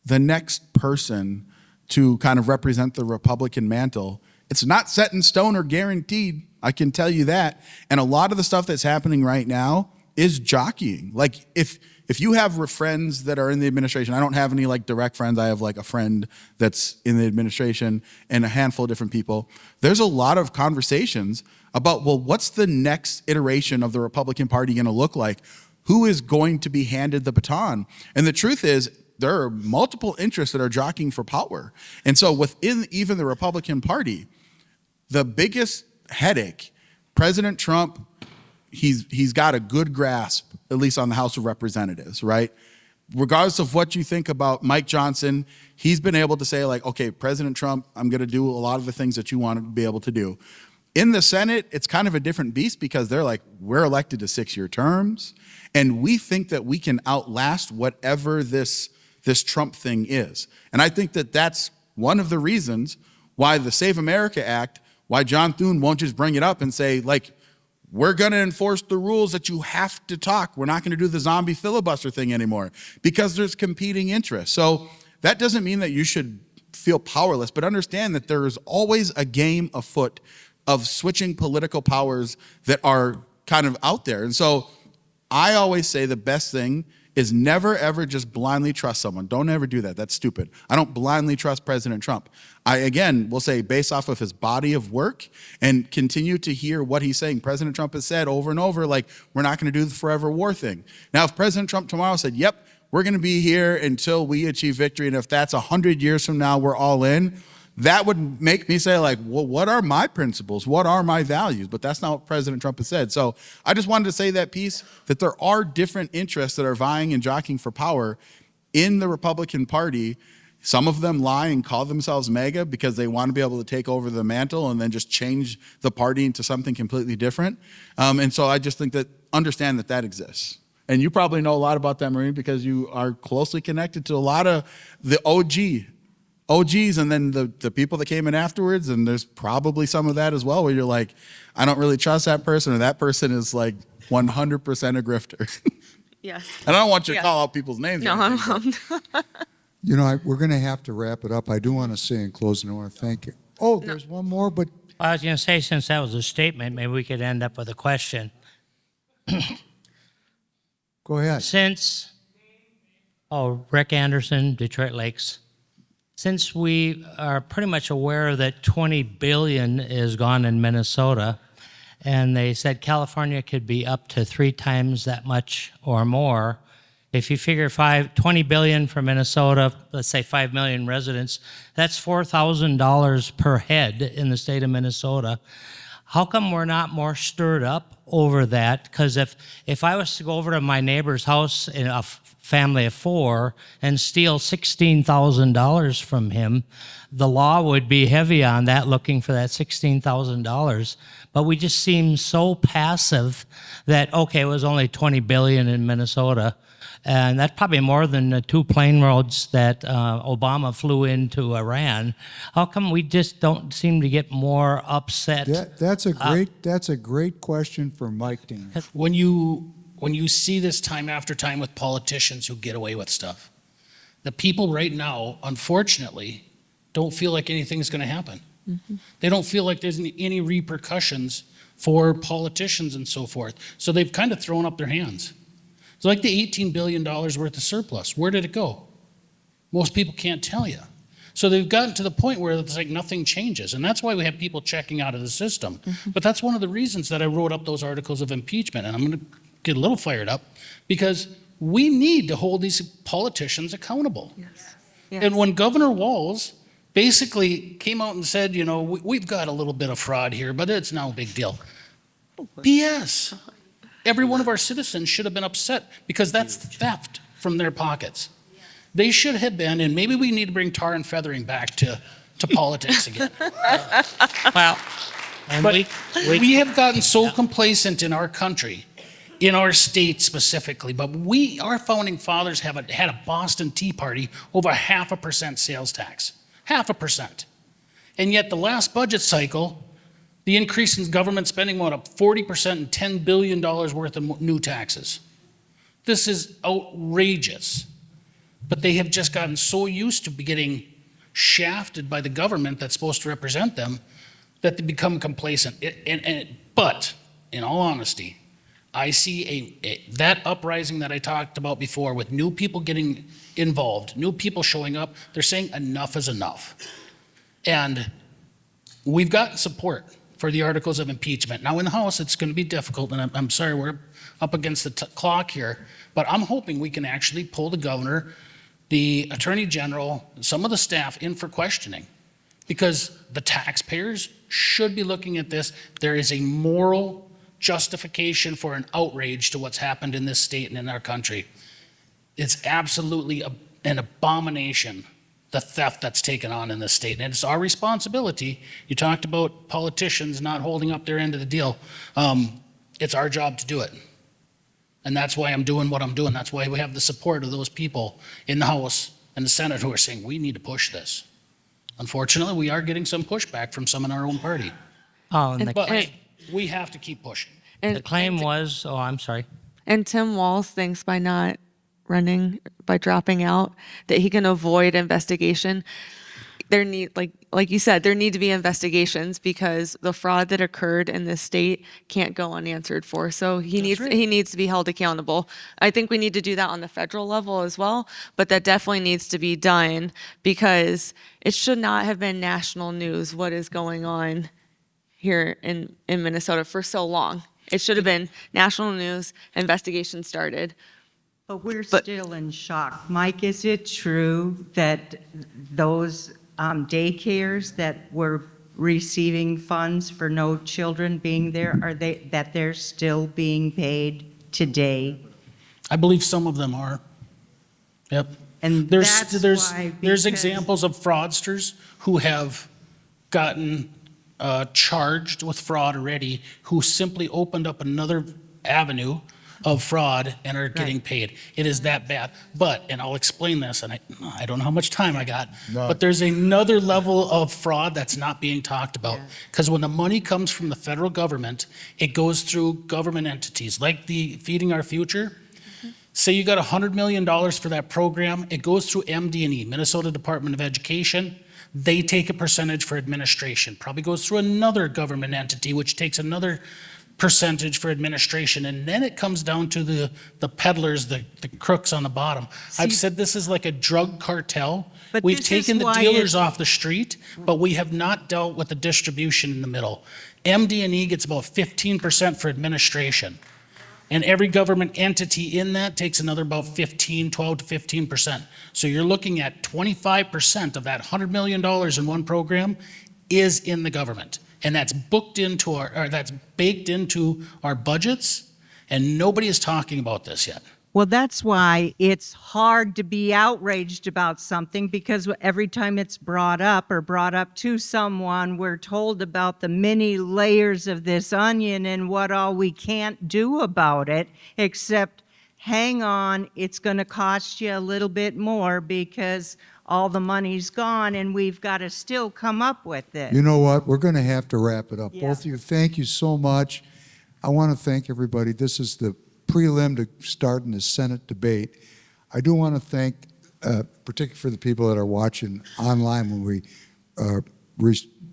the next person to kind of represent the Republican mantle, it's not set in stone or guaranteed. I can tell you that. And a lot of the stuff that's happening right now is jockeying. Like, if you have friends that are in the administration, I don't have any like direct friends. I have like a friend that's in the administration and a handful of different people. There's a lot of conversations about, well, what's the next iteration of the Republican Party going to look like? Who is going to be handed the baton? And the truth is, there are multiple interests that are jockeying for power. And so within even the Republican Party, the biggest headache, President Trump, he's got a good grasp, at least on the House of Representatives, right? Regardless of what you think about Mike Johnson, he's been able to say like, okay, President Trump, I'm going to do a lot of the things that you want to be able to do. In the Senate, it's kind of a different beast because they're like, we're elected to 6-year terms, and we think that we can outlast whatever this Trump thing is. And I think that that's one of the reasons why the Save America Act, why John Thune won't just bring it up and say, like, we're going to enforce the rules that you have to talk. We're not going to do the zombie filibuster thing anymore because there's competing interests. So that doesn't mean that you should feel powerless, but understand that there is always a game afoot of switching political powers that are kind of out there. And so I always say the best thing is never, ever just blindly trust someone. Don't ever do that. That's stupid. I don't blindly trust President Trump. I, again, will say based off of his body of work and continue to hear what he's saying. President Trump has said over and over, like, we're not going to do the forever war thing. Now, if President Trump tomorrow said, yep, we're going to be here until we achieve victory, and if that's 100 years from now, we're all in, that would make me say, like, well, what are my principles? What are my values? But that's not what President Trump has said. So I just wanted to say that piece, that there are different interests that are vying and jockeying for power in the Republican Party. Some of them lie and call themselves MAGA because they want to be able to take over the mantle and then just change the party into something completely different. And so I just think that understand that that exists. And you probably know a lot about that, Maureen, because you are closely connected to a lot of the OGs and then the people that came in afterwards, and there's probably some of that as well where you're like, I don't really trust that person, or that person is like 100% a grifter. Yes. And I don't want you to call out people's names. No, I won't. You know, we're going to have to wrap it up. I do want to say in closing, I want to thank you. Oh, there's one more, but I was going to say, since that was a statement, maybe we could end up with a question. go ahead. Rick Anderson, Detroit Lakes. Since we are pretty much aware that $20 billion is gone in Minnesota, and they said California could be up to 3 times that much or more, if you figure $20 billion for Minnesota, let's say 5 million residents, that's $4,000 per head in the state of Minnesota. How come we're not more stirred up over that? Because if I was to go over to my neighbor's house in a family of 4 and steal $16,000 from him, the law would be heavy on that, looking for that $16,000. But we just seem so passive that, okay, it was only $20 billion in Minnesota. And that's probably more than the 2 plane roads that Obama flew into Iran. How come we just don't seem to get more upset? That's a great question for Mike to answer. When you see this time after time with politicians who get away with stuff, the people right now, unfortunately, don't feel like anything's going to happen. They don't feel like there's any repercussions for politicians and so forth. So they've kind of thrown up their hands. It's like the $18 billion worth of surplus. Where did it go? Most people can't tell you. So they've gotten to the point where it's like nothing changes. And that's why we have people checking out of the system. But that's one of the reasons that I wrote up those articles of impeachment. And I'm going to get a little fired up because we need to hold these politicians accountable. Yes. And when Governor Walz basically came out and said, you know, we've got a little bit of fraud here, but it's no big deal. BS. Every one of our citizens should have been upset because that's theft from their pockets. They should have been, and maybe we need to bring tar and feathering back to politics again. Well, and But we have gotten so complacent in our country, in our state specifically, but our founding fathers had a Boston Tea Party over 0.5% sales tax. 0.5%. And yet the last budget cycle, the increase in government spending went up 40% and $10 billion worth of new taxes. This is outrageous. But they have just gotten so used to getting shafted by the government that's supposed to represent them that they become complacent. But in all honesty, I see that uprising that I talked about before with new people getting involved, new people showing up, they're saying enough is enough. And we've gotten support for the articles of impeachment. Now in the House, it's going to be difficult, and I'm sorry, we're up against the clock here, but I'm hoping we can actually pull the governor, the attorney general, some of the staff in for questioning, because the taxpayers should be looking at this. There is a moral justification for an outrage to what's happened in this state and in our country. It's absolutely an abomination, the theft that's taken on in this state. And it's our responsibility. You talked about politicians not holding up their end of the deal. It's our job to do it. And that's why I'm doing what I'm doing. That's why we have the support of those people in the House and the Senate who are saying, we need to push this. Unfortunately, we are getting some pushback from some in our own party. Oh, and But we have to keep pushing. the claim was, oh, I'm sorry. And Tim Walz thinks by not running, by dropping out, that he can avoid investigation. There need, like you said, there need to be investigations because the fraud that occurred in this state can't go unanswered for. So he needs to be held accountable. I think we need to do that on the federal level as well, but that definitely needs to be done because it should not have been national news what is going on here in Minnesota for so long. It should have been national news, investigation started. But we're still in shock. Mike, is it true that those daycares that were receiving funds for no children being there, that they're still being paid today? I believe some of them are. Yep. And There's because examples of fraudsters who have gotten charged with fraud already, who simply opened up another avenue of fraud and are getting paid. It is that bad. But, and I'll explain this, and I don't know how much time I got, but there's another level of fraud that's not being talked about. Because when the money comes from the federal government, it goes through government entities, like the Feeding Our Future. Say you got $100 million for that program, it goes through MD&E, Minnesota Department of Education. They take a percentage for administration. Probably goes through another government entity, which takes another percentage for administration, and then it comes down to the peddlers, the crooks on the bottom. I've said this is like a drug cartel. But We've this taken is the why dealers off the street, but we have not dealt with the distribution in the middle. MD&E gets about 15% for administration, and every government entity in that takes another about 12 to 15%. So you're looking at 25% of that $100 million in one program is in the government. And that's baked into our budgets, and nobody is talking about this yet. Well, that's why it's hard to be outraged about something, because every time it's brought up or brought up to someone, we're told about the many layers of this onion and what all we can't do about it, except hang on, it's going to cost you a little bit more because all the money's gone and we've got to still come up with it. You know what? We're going to have to wrap it up. Yeah. Both of you, thank you so much. I want to thank everybody. This is the prelim to starting the Senate debate. I do want to thank, particularly for the people that are watching online when we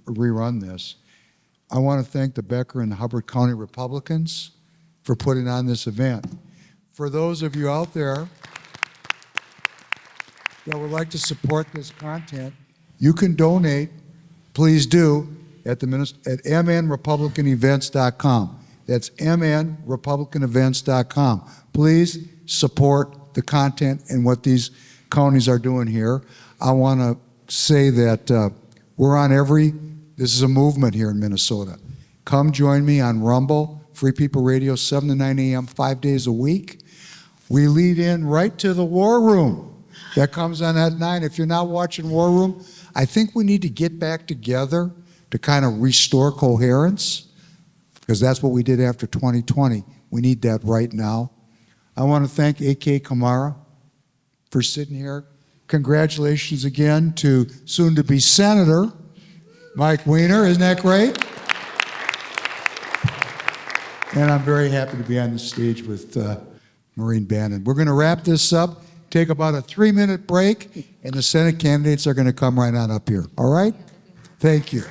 rerun this. I want to thank the Becker and Hubbard County Republicans for putting on this event. For those of you out there that would like to support this content, you can donate, please do, at mnrepublicanevents.com. That's mnrepublicanevents.com. Please support the content and what these counties are doing here. I want to say that we're on this is a movement here in Minnesota. Come join me on Rumble, Free People Radio, 7 to 9 a.m., 5 days a week. We lead in right to the War Room. That comes on at 9. If you're not watching War Room, I think we need to get back together to kind of restore coherence, because that's what we did after 2020. We need that right now. I want to thank A.K. Kamara for sitting here. Congratulations again to soon-to-be Senator Mike Wiener. Isn't that great? And I'm very happy to be on the stage with Maureen Bannon. We're going to wrap this up, take about a 3-minute break, and the Senate candidates are going to come right on up here. All right? Thank you.